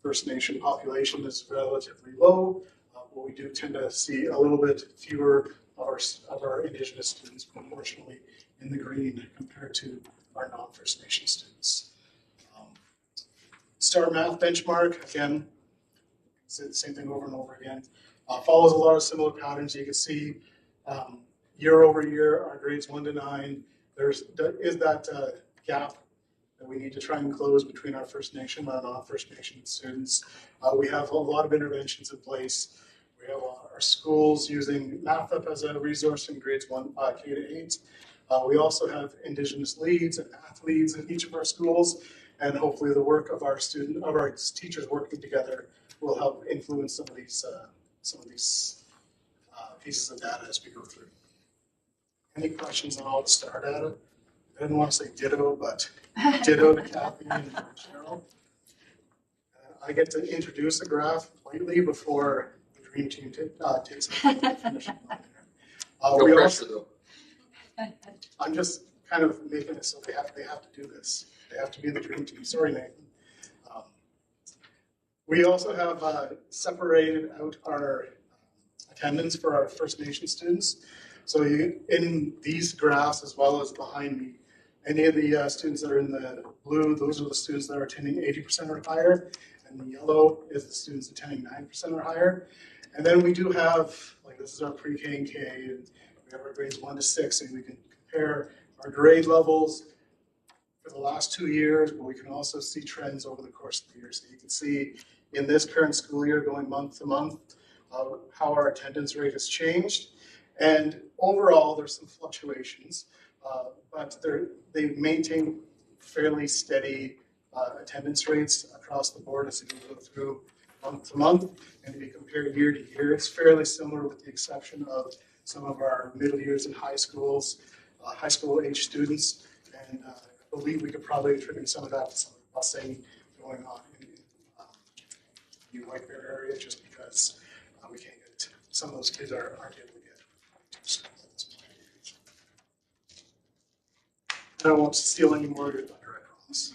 First Nation population is relatively low, but we do tend to see a little bit fewer of our Indigenous students proportionally in the green compared to our non-First Nation students. STAR Math benchmark, again, same thing over and over again. Follows a lot of similar patterns. You can see year over year, our grades 1 to 9, there is that gap that we need to try and close between our First Nation and our non-First Nation students. We have a lot of interventions in place. We have our schools using MathUp as a resource in grades K to 8. We also have Indigenous leads and math leads in each of our schools, and hopefully the work of our teachers working together will help influence some of these pieces of data as we go through. Any questions on all the STAR data? I didn't want to say ditto, but ditto to Kathy and Cheryl. I get to introduce a graph lightly before the dream team takes it.
No pressure though.
I'm just kind of making it so they have to do this. They have to be the dream team. Sorry, Nathan. We also have separated out our attendance for our First Nation students. So in these graphs, as well as behind me, any of the students that are in the blue, those are the students that are attending 80% or higher, and the yellow is the students attending 9% or higher. And then we do have, like this is our pre-K and K, and we have our grades 1 to 6, and we can compare our grade levels for the last 2 years, but we can also see trends over the course of the year. So you can see in this current school year, going month to month, how our attendance rate has changed. And overall, there's some fluctuations, but they've maintained fairly steady attendance rates across the board as we go through month to month. And if you compare year to year, it's fairly similar with the exception of some of our middle years in high schools, high school age students. And I believe we could probably attribute some of that to some of the busing going on in the White Bear area, just because we can't get, some of those kids aren't able to get to school at this point. I don't want to steal any more of your thunder, I promise.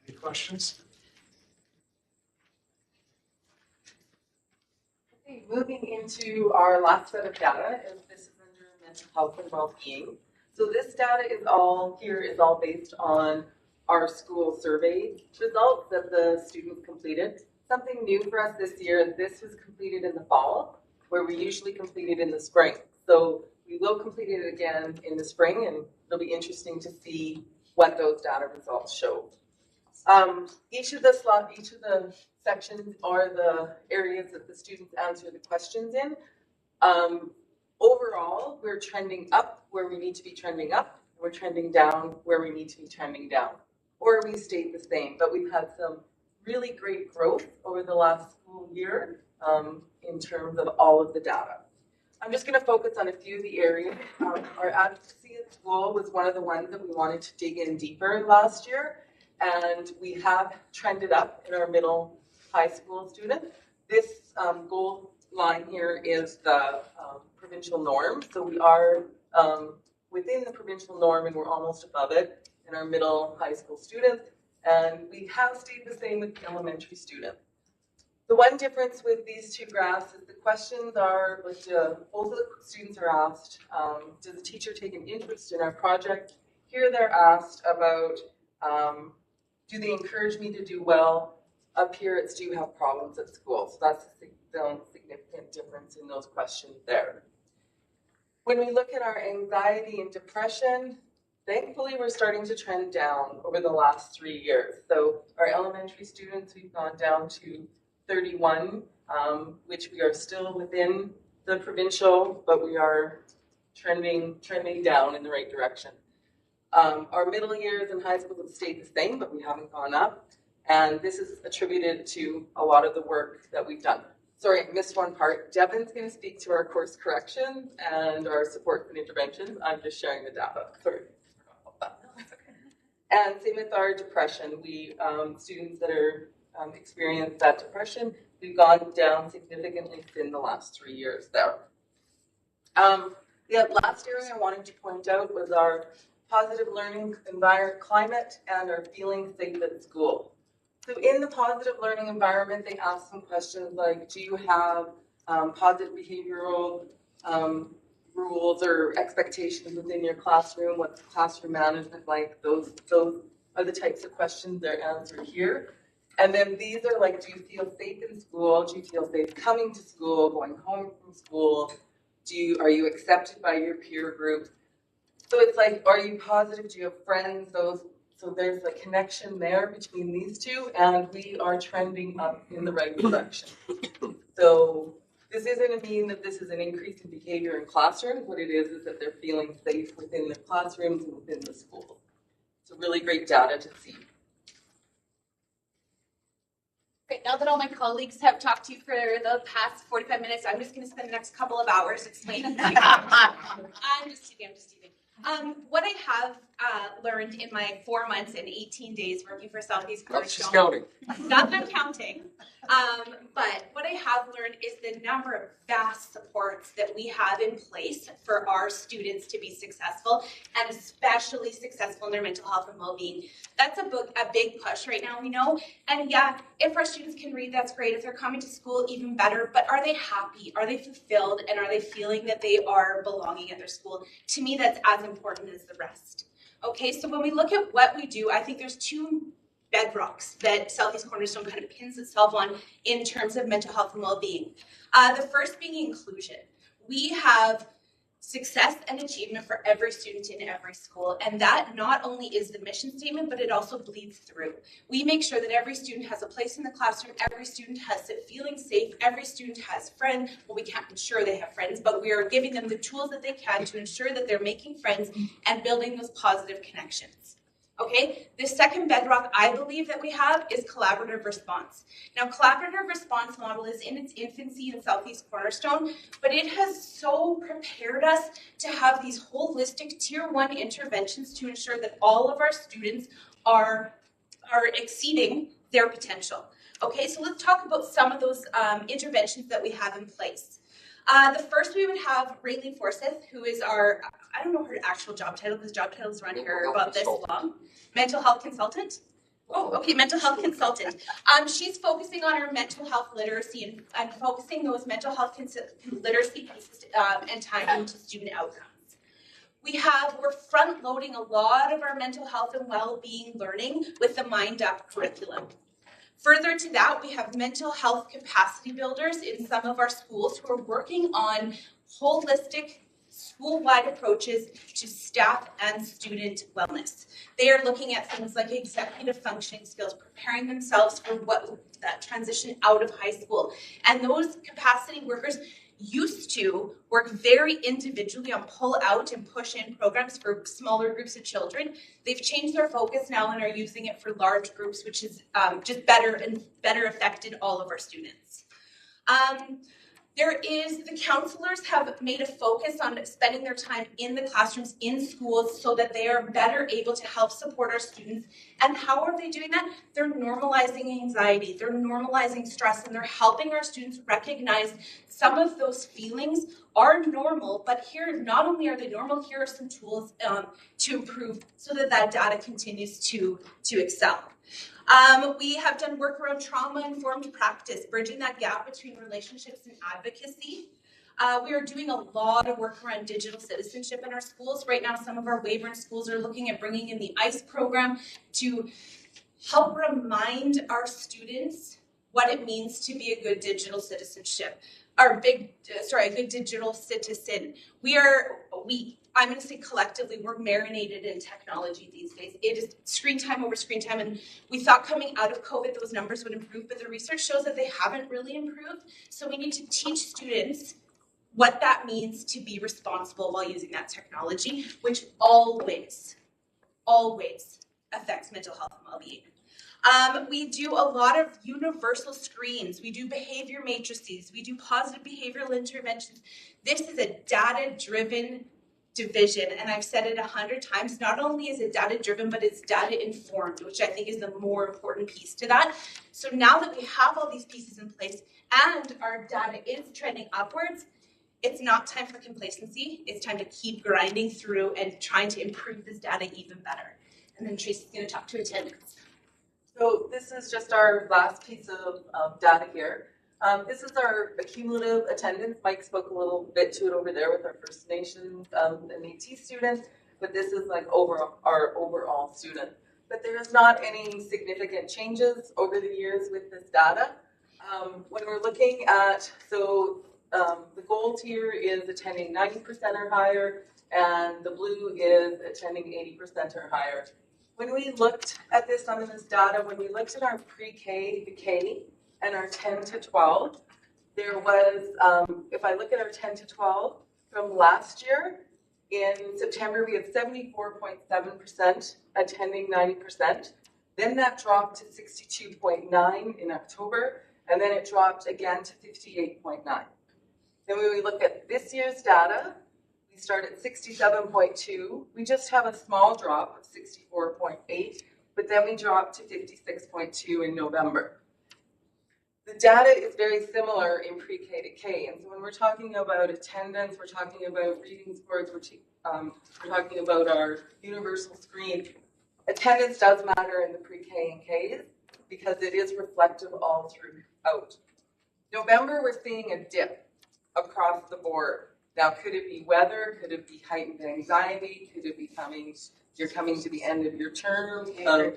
Any questions?
Okay, moving into our last set of data, and this is under mental health and well-being. So this data is all based on our school survey results that the students completed. Something new for us this year, this was completed in the fall, where we usually complete it in the spring. So we will complete it again in the spring, and it'll be interesting to see what those data results show. Each of the sections are the areas that the students answer the questions in. Overall, we're trending up where we need to be trending up. We're trending down where we need to be trending down. Or we stayed the same, but we've had some really great growth over the last school year in terms of all of the data. I'm just going to focus on a few of the areas. Our advocacy at school was one of the ones that we wanted to dig in deeper last year, and we have trended up in our middle high school students. This gold line here is the provincial norm, so we are within the provincial norm and we're almost above it in our middle high school students, and we have stayed the same with the elementary students. The one difference with these two graphs is the questions are, both of the students are asked, does the teacher take an interest in our project? here they're asked about, do they encourage me to do well? Up here it's, do you have problems at school? So that's a significant difference in those questions there. When we look at our anxiety and depression, thankfully we're starting to trend down over the last 3 years. So our elementary students, we've gone down to 31, which we are still within the provincial, but we are trending down in the right direction. Our middle years in high school have stayed the same, but we haven't gone up. And this is attributed to a lot of the work that we've done. Sorry, I missed one part. Devin's going to speak to our course corrections and our supports and interventions. I'm just sharing the data. Sorry. And same with our depression. We students that are experience that depression, we've gone down significantly in the last 3 years there. The last area I wanted to point out was our positive learning environment climate and our feeling safe at school. So in the positive learning environment, they ask some questions like, do you have positive behavioral rules or expectations within your classroom? What's classroom management like? Those are the types of questions they're answered here. And then these are like, do you feel safe in school? Do you feel safe coming to school, going home from school? Are you accepted by your peer group? So it's like, are you positive? Do you have friends? So there's a connection there between these two, and we are trending up in the right direction. So this isn't to mean that this is an increase in behavior in classrooms. What it is that they're feeling safe within the classrooms and within the school. It's a really great data to see.
Great, now that all my colleagues have talked to you for the past 45 minutes, I'm just going to spend the next couple of hours explaining. I'm just teasing. What I have learned in my 4 months and 18 days working for Southeast Cornerstone.
She's counting.
Not that I'm counting, but what I have learned is the number of vast supports that we have in place for our students to be successful, and especially successful in their mental health and well-being. That's a big push right now, we know. And yeah, if our students can read, that's great. If they're coming to school, even better. But are they happy? Are they fulfilled? And are they feeling that they are belonging at their school? To me, that's as important as the rest. Okay, so when we look at what we do, I think there's 2 bedrocks that Southeast Cornerstone kind of pins itself on in terms of mental health and well-being. The first being inclusion. We have success and achievement for every student in every school, and that not only is the mission statement, but it also bleeds through. We make sure that every student has a place in the classroom, every student has it feeling safe, every student has friends. Well, we can't ensure they have friends, but we are giving them the tools that they can to ensure that they're making friends and building those positive connections. Okay, the second bedrock I believe that we have is collaborative response. Now, collaborative response model is in its infancy in Southeast Cornerstone, but it has so prepared us to have these holistic tier 1 interventions to ensure that all of our students are exceeding their potential. Okay, so let's talk about some of those interventions that we have in place. The first we would have Raylene Forsyth, who is our, I don't know her actual job title because job titles around here are about this long. Mental health consultant. Oh, okay, mental health consultant. She's focusing on our mental health literacy and focusing those mental health literacy pieces and tying into student outcomes. We're front loading a lot of our mental health and well-being learning with the Mind Up curriculum. Further to that, we have mental health capacity builders in some of our schools who are working on holistic school-wide approaches to staff and student wellness. They are looking at things like executive functioning skills, preparing themselves for that transition out of high school. And those capacity workers used to work very individually on pull out and push in programs for smaller groups of children. They've changed their focus now and are using it for large groups, which is just better affected all of our students. The counselors have made a focus on spending their time in the classrooms, in schools, so that they are better able to help support our students. And how are they doing that? They're normalizing anxiety, they're normalizing stress, and they're helping our students recognize some of those feelings are normal, but here, not only are they normal, here are some tools to improve so that that data continues to excel. We have done work around trauma-informed practice, bridging that gap between relationships and advocacy. We are doing a lot of work around digital citizenship in our schools. Right now, some of our Weyburn schools are looking at bringing in the ICE program to help remind our students what it means to be a good digital citizenship. A good digital citizen. I'm going to say collectively, we're marinated in technology these days. It is screen time over screen time, and we thought coming out of COVID those numbers would improve, but the research shows that they haven't really improved. So we need to teach students what that means to be responsible while using that technology, which always affects mental health and well-being. We do a lot of universal screens. We do behavior matrices. We do positive behavioral interventions. This is a data-driven division, and I've said it 100 times. Not only is it data-driven, but it's data-informed, which I think is the more important piece to that. So now that we have all these pieces in place and our data is trending upwards, it's not time for complacency. It's time to keep grinding through and trying to improve this data even better. And then Tracy's going to talk to attendance.
So this is just our last piece of data here. This is our cumulative attendance. Mike spoke a little bit to it over there with our First Nations and Métis students, but this is like our overall student. But there's not any significant changes over the years with this data. When we're looking at, the gold here is attending 90% or higher, and the blue is attending 80% or higher. When we looked at some of this data, when we looked at our pre-K to K and our 10 to 12, there was, if I look at our 10 to 12 from last year, in September we had 74.7% attending 90%. Then that dropped to 62.9 in October, and then it dropped again to 58.9. Then when we look at this year's data, we start at 67.2. We just have a small drop of 64.8, but then we drop to 56.2 in November. The data is very similar in pre-K to K, and so when we're talking about attendance, we're talking about reading scores, we're talking about our universal screen. Attendance does matter in the pre-K and Ks because it is reflective all throughout. November, we're seeing a dip across the board. Now, could it be weather? Could it be heightened anxiety? Could it be you're coming to the end of your term? Weather,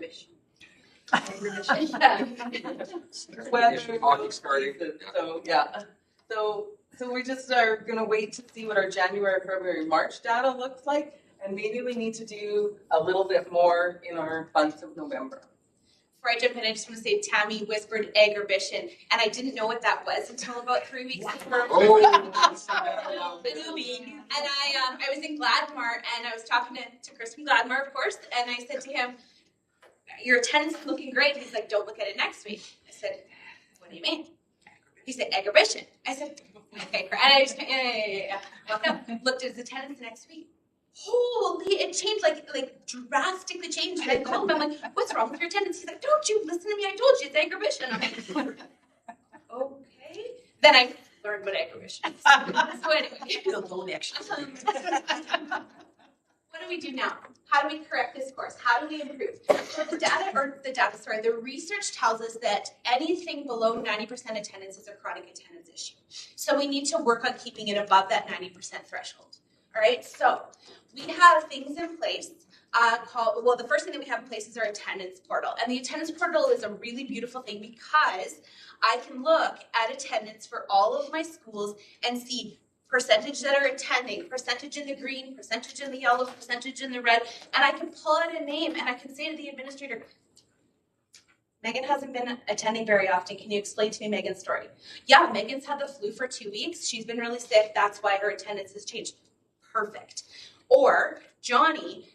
so yeah. So we just are going to wait to see what our January, February, March data looks like, and maybe we need to do a little bit more in our months of November.
Before I jump in, I just want to say Tammy whispered agribition, and I didn't know what that was until about 3 weeks before. And I was in Gladmar, and I was talking to Chris from Gladmar, of course, and I said to him, "Your attendance is looking great." He's like, "Don't look at it next week." I said, "What do you mean?" He said, "Agribition." I said, "Okay." And I just looked at his attendance next week. Holy, it changed, like drastically changed. And I called him, I'm like, "What's wrong with your attendance?" He's like, "Don't you listen to me? I told you it's agribition." I'm like, okay. Then I learned what agribition is. So anyway. What do we do now? How do we correct this course? How do we improve? So the research tells us that anything below 90% attendance is a chronic attendance issue. So we need to work on keeping it above that 90% threshold. All right, so we have things in place the first thing that we have in place is our attendance portal. And the attendance portal is a really beautiful thing because I can look at attendance for all of my schools and see percentage that are attending, percentage in the green, percentage in the yellow, percentage in the red, and I can pull out a name and I can say to the administrator, "Megan hasn't been attending very often. Can you explain to me Megan's story?" "Yeah, Megan's had the flu for 2 weeks. She's been really sick. That's why her attendance has changed." Perfect. Or Johnny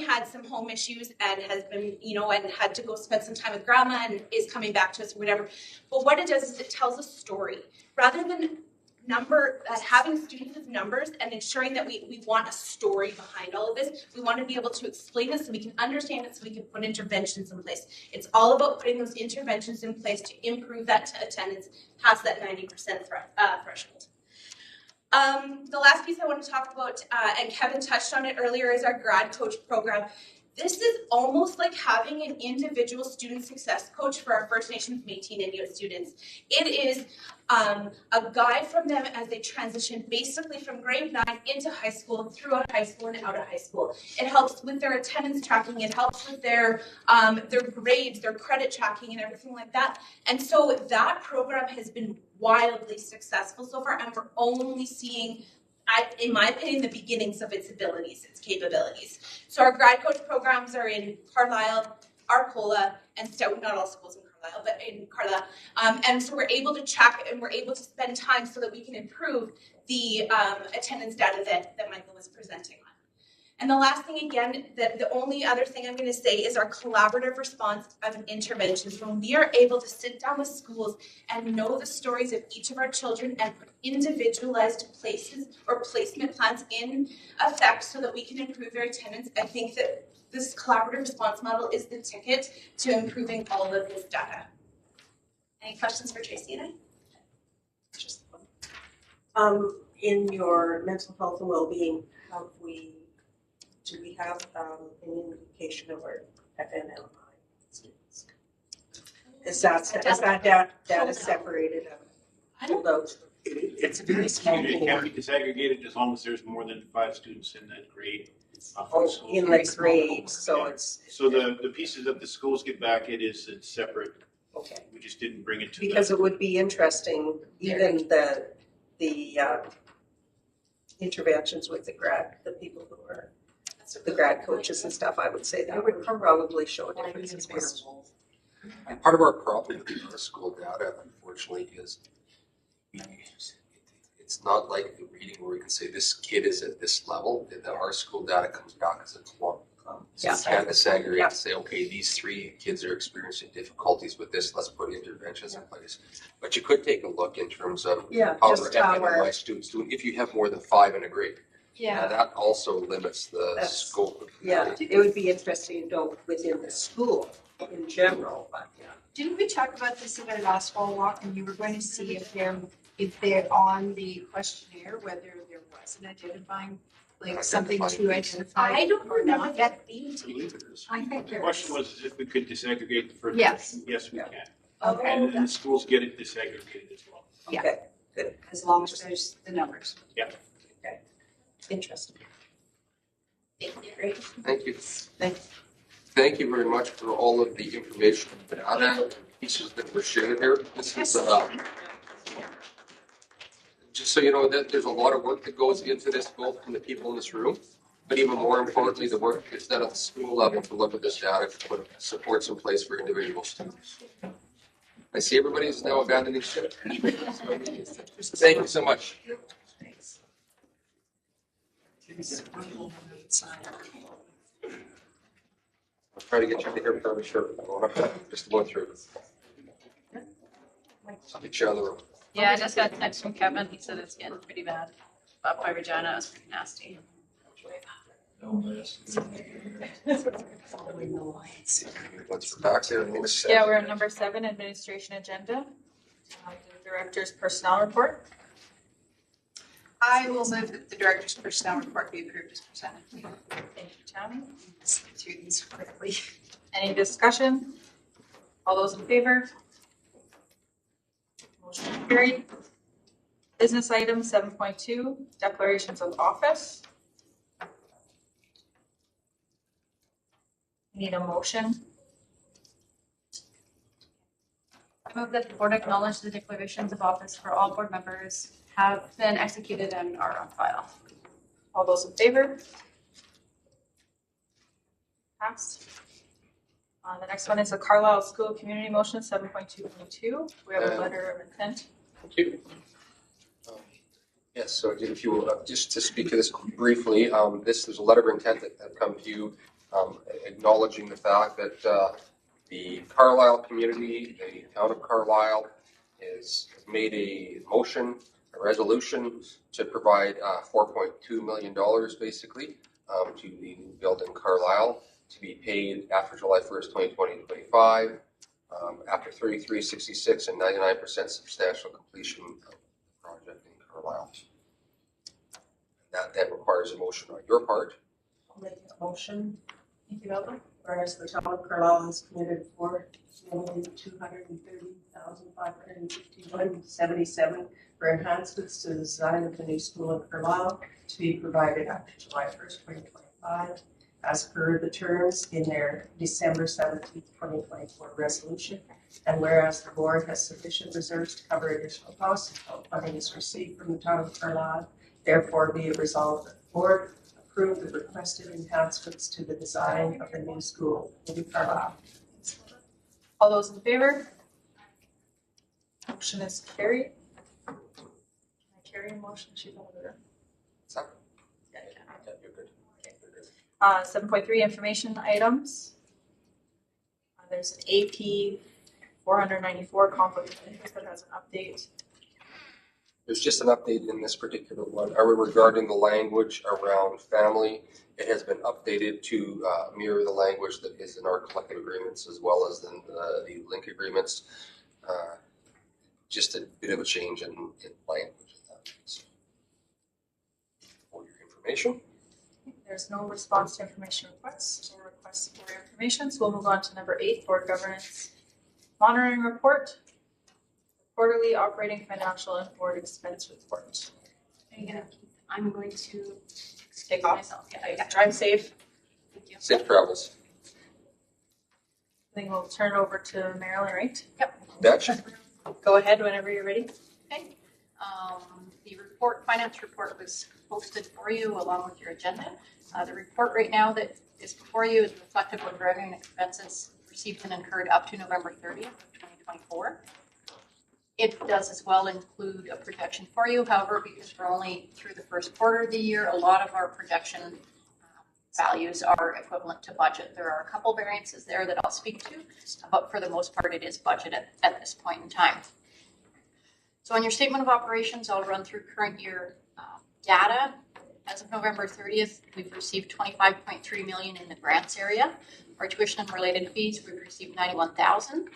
had some home issues and has been, and had to go spend some time with grandma and is coming back to us or whatever. But what it does is it tells a story. Rather than having students with numbers and ensuring that we want a story behind all of this, we want to be able to explain this so we can understand it so we can put interventions in place. It's all about putting those interventions in place to improve that attendance past that 90% threshold. The last piece I want to talk about, and Kevin touched on it earlier, is our grad coach program. This is almost like having an individual student success coach for our First Nations, Métis, and Inuit students. It is a guide from them as they transition basically from grade 9 into high school, throughout high school, and out of high school. It helps with their attendance tracking. It helps with their grades, their credit tracking, and everything like that. And so that program has been wildly successful so far, and we're only seeing, in my opinion, the beginnings of its abilities, its capabilities. So our grad coach programs are in Carlisle, Arcola, and Stoughton. Not all schools in Carlisle, but in Carlisle. And so we're able to track and we're able to spend time so that we can improve the attendance data that Michael was presenting on. And the last thing, again, the only other thing I'm going to say is our collaborative response of interventions. When we are able to sit down with schools and know the stories of each of our children and put individualized places or placement plans in effect so that we can improve their attendance, I think that this collaborative response model is the ticket to improving all of this data. Any questions for Tracy and I?
In your mental health and well-being, do we have an indication of our FNLI students? Is that data separated out? It's a very small
It
pool.
can be disaggregated as long as there's more than 5 students in that grade.
In the grade, so it's.
So the pieces that the schools get back, it's separate.
Okay.
We just didn't bring it to
Because it would be interesting, even the interventions with the people who are the grad coaches and stuff, I would say that would probably show a difference as well.
And part of our problem with our school data, unfortunately, is it's not like the reading where we can say this kid is at this level. Our school data comes back as a clump. So you can't disaggregate and say, okay, these 3 kids are experiencing difficulties with this, let's put interventions in place. But you could take a look in terms of how our students doing if you have more than 5 in a grade.
Yeah.
That also limits the scope of
it would be interesting to know within the school in general, but yeah.
Didn't we talk about this at our last fall walk, and you were going to see if they're on the questionnaire, whether there was an identifying, like something to identify?
I don't remember that being.
I think
The
there
question was if we could disaggregate the first.
Yes.
Yes, we can.
Okay.
And the schools get it disaggregated as well.
Yeah.
Okay, good.
As long as there's the numbers.
Yeah.
Okay. Interesting.
Great.
Thank you. Thank you very much for all of the information and data pieces that were shared here. This is just so you know that there's a lot of work that goes into this, both from the people in this room, but even more importantly, the work that's done at the school level to look at this data to put supports in place for individual students. I see everybody is now abandoning ship. Thank you so much. I'll try to get you to hear from me, sure. Just going through. I'll get you out of the room.
Yeah, I just got a text from Kevin. He said it's getting pretty bad. Up by Regina, it's pretty nasty.
Once we're back there,
Yeah, we're at number 7, administration agenda. The director's personnel report.
I will move that the director's personnel report be approved as presented.
Thank you, Tammy.
Let's get through these quickly.
Any discussion? All those in favor? Motion carried. Business item 7.2, declarations of office. Need a motion. I move that the board acknowledge the declarations of office for all board members have been executed and are on file. All those in favor? Passed. The next one is the Carlisle School Community Motion 7.2.2. We have a letter of intent.
Thank you. Yes, so if you will, just to speak to this briefly, there's a letter of intent that have come to you acknowledging the fact that the Carlisle community, the town of Carlisle, has made a motion, a resolution to provide $4.2 million basically to the new building in Carlisle to be paid after July 1st, 2020-25, after 3366 and 99% substantial completion of the project in Carlisle. That then requires a motion on your part.
I'll make a motion
Thank you, Alba.
Whereas the town of Carlisle has committed $4,230,561.77 for enhancements to the design of the new school in Carlisle to be provided after July 1st, 2025, as per the terms in their December 17th, 2024 resolution. And whereas the board has sufficient reserves to cover additional costs until funding is received from the town of Carlisle, therefore be it resolved that the board approve the requested enhancements to the design of the new school in Carlisle.
All those in favor? Motion is carried. Can I carry a motion? She's over there.
Second.
Yeah, you can.
Yeah, you're good.
Okay. 7.3 information items. There's an AP 494 conflict of interest that has an update.
There's just an update in this particular one regarding the language around family. It has been updated to mirror the language that is in our collective agreements as well as in the link agreements. Just a bit of a change in language. So, for your information.
There's no response to information requests or requests for information, so we'll move on to number 8, board governance monitoring report, quarterly operating financial and board expense report.
I'm going to
Take off.
myself.
Yeah, drive safe.
Thank you.
Safe travels.
I think we'll turn it over to Marilyn, right?
Dutch.
Go ahead whenever you're ready.
Okay. The report, finance report was posted for you along with your agenda. The report right now that is before you is reflective of revenue and expenses received and incurred up to November 30th, 2024. It does as well include a projection for you. However, because we're only through the first quarter of the year, a lot of our projection values are equivalent to budget. There are a couple variances there that I'll speak to, but for the most part, it is budget at this point in time. So on your statement of operations, I'll run through current year data. As of November 30th, we've received $25.3 million in the grants area. Our tuition and related fees, we've received $91,000.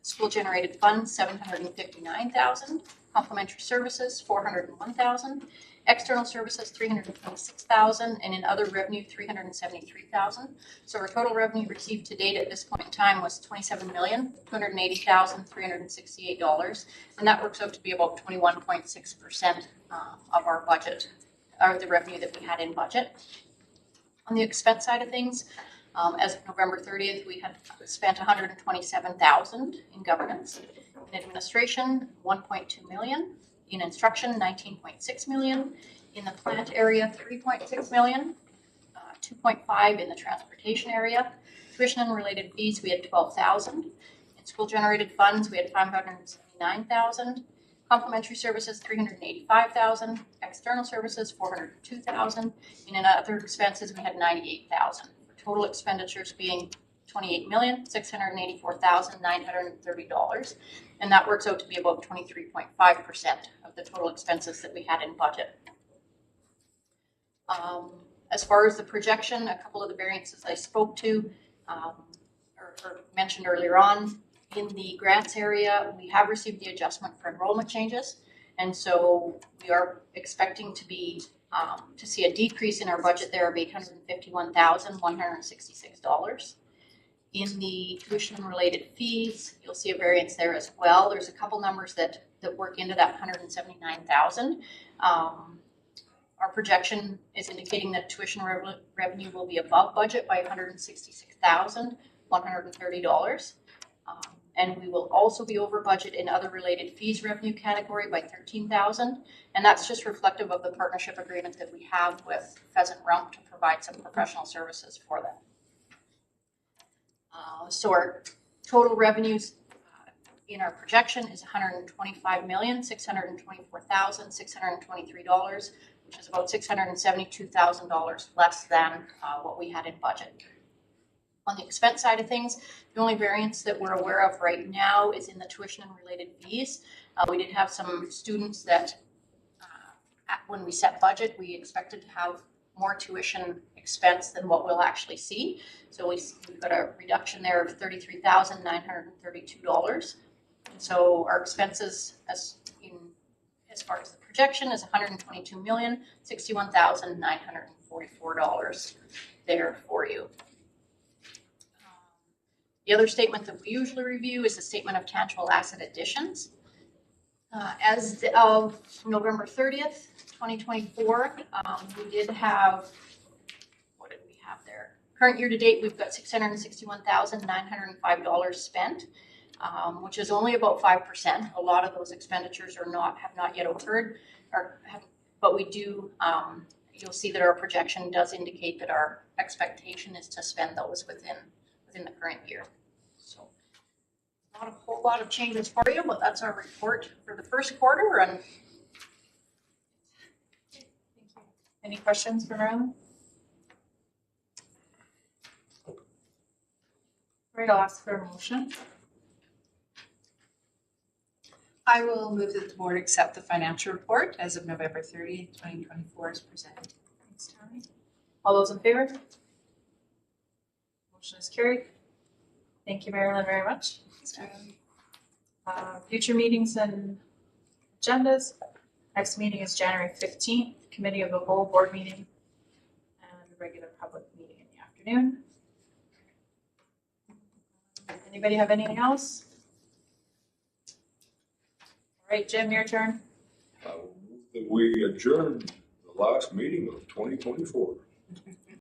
School generated funds, $759,000. Complementary services, $401,000. External services, $326,000, and in other revenue, $373,000. So our total revenue received to date at this point in time was $27,280,368, and that works out to be about 21.6% of our budget, or the revenue that we had in budget. On the expense side of things, as of November 30th, we had spent $127,000 in governance, in administration, $1.2 million. In instruction, $19.6 million. In the plant area, $3.6 million. 2.5 in the transportation area. Tuition and related fees, we had $12,000. In school generated funds, we had $579,000. Complementary services, $385,000. External services, $402,000. And in other expenses, we had $98,000. Total expenditures being $28,684,930. And that works out to be about 23.5% of the total expenses that we had in budget. As far as the projection, a couple of the variances I spoke to or mentioned earlier on, in the grants area, we have received the adjustment for enrollment changes. And so we are expecting to be to see a decrease in our budget there of $851,166. In the tuition and related fees, you'll see a variance there as well. There's a couple numbers that work into that $179,000. Our projection is indicating that tuition revenue will be above budget by $166,130. And we will also be over budget in other related fees revenue category by $13,000. And that's just reflective of the partnership agreement that we have with Pheasant Rump to provide some professional services for them. So our total revenues in our projection is $125,624,623, which is about $672,000 less than what we had in budget. On the expense side of things, the only variance that we're aware of right now is in the tuition and related fees. We did have some students that, when we set budget, we expected to have more tuition expense than what we'll actually see. So we've got a reduction there of $33,932. And so our expenses as far as the projection is $122,061,944 there for you.
The other statement that we usually review is the statement of tangible asset additions. As of November 30th, 2024, we did have, what did we have there? Current year to date, we've got $661,905 spent, which is only about 5%. A lot of those expenditures have not yet occurred, but we do, you'll see that our projection does indicate that our expectation is to spend those within the current year. So not a whole lot of changes for you, but that's our report for the first quarter. And
Thank you. Any questions for Marilyn? Great, I'll ask for a motion.
I will move that the board accept the financial report as of November 30th, 2024 as presented.
Thanks, Tammy. All those in favor? Motion is carried. Thank you, Marilyn, very much. Future meetings and agendas. Next meeting is January 15th, committee of the whole board meeting and regular public meeting in the afternoon. Anybody have anything else? All right, Jim, your turn.
We adjourned the last meeting of 2024.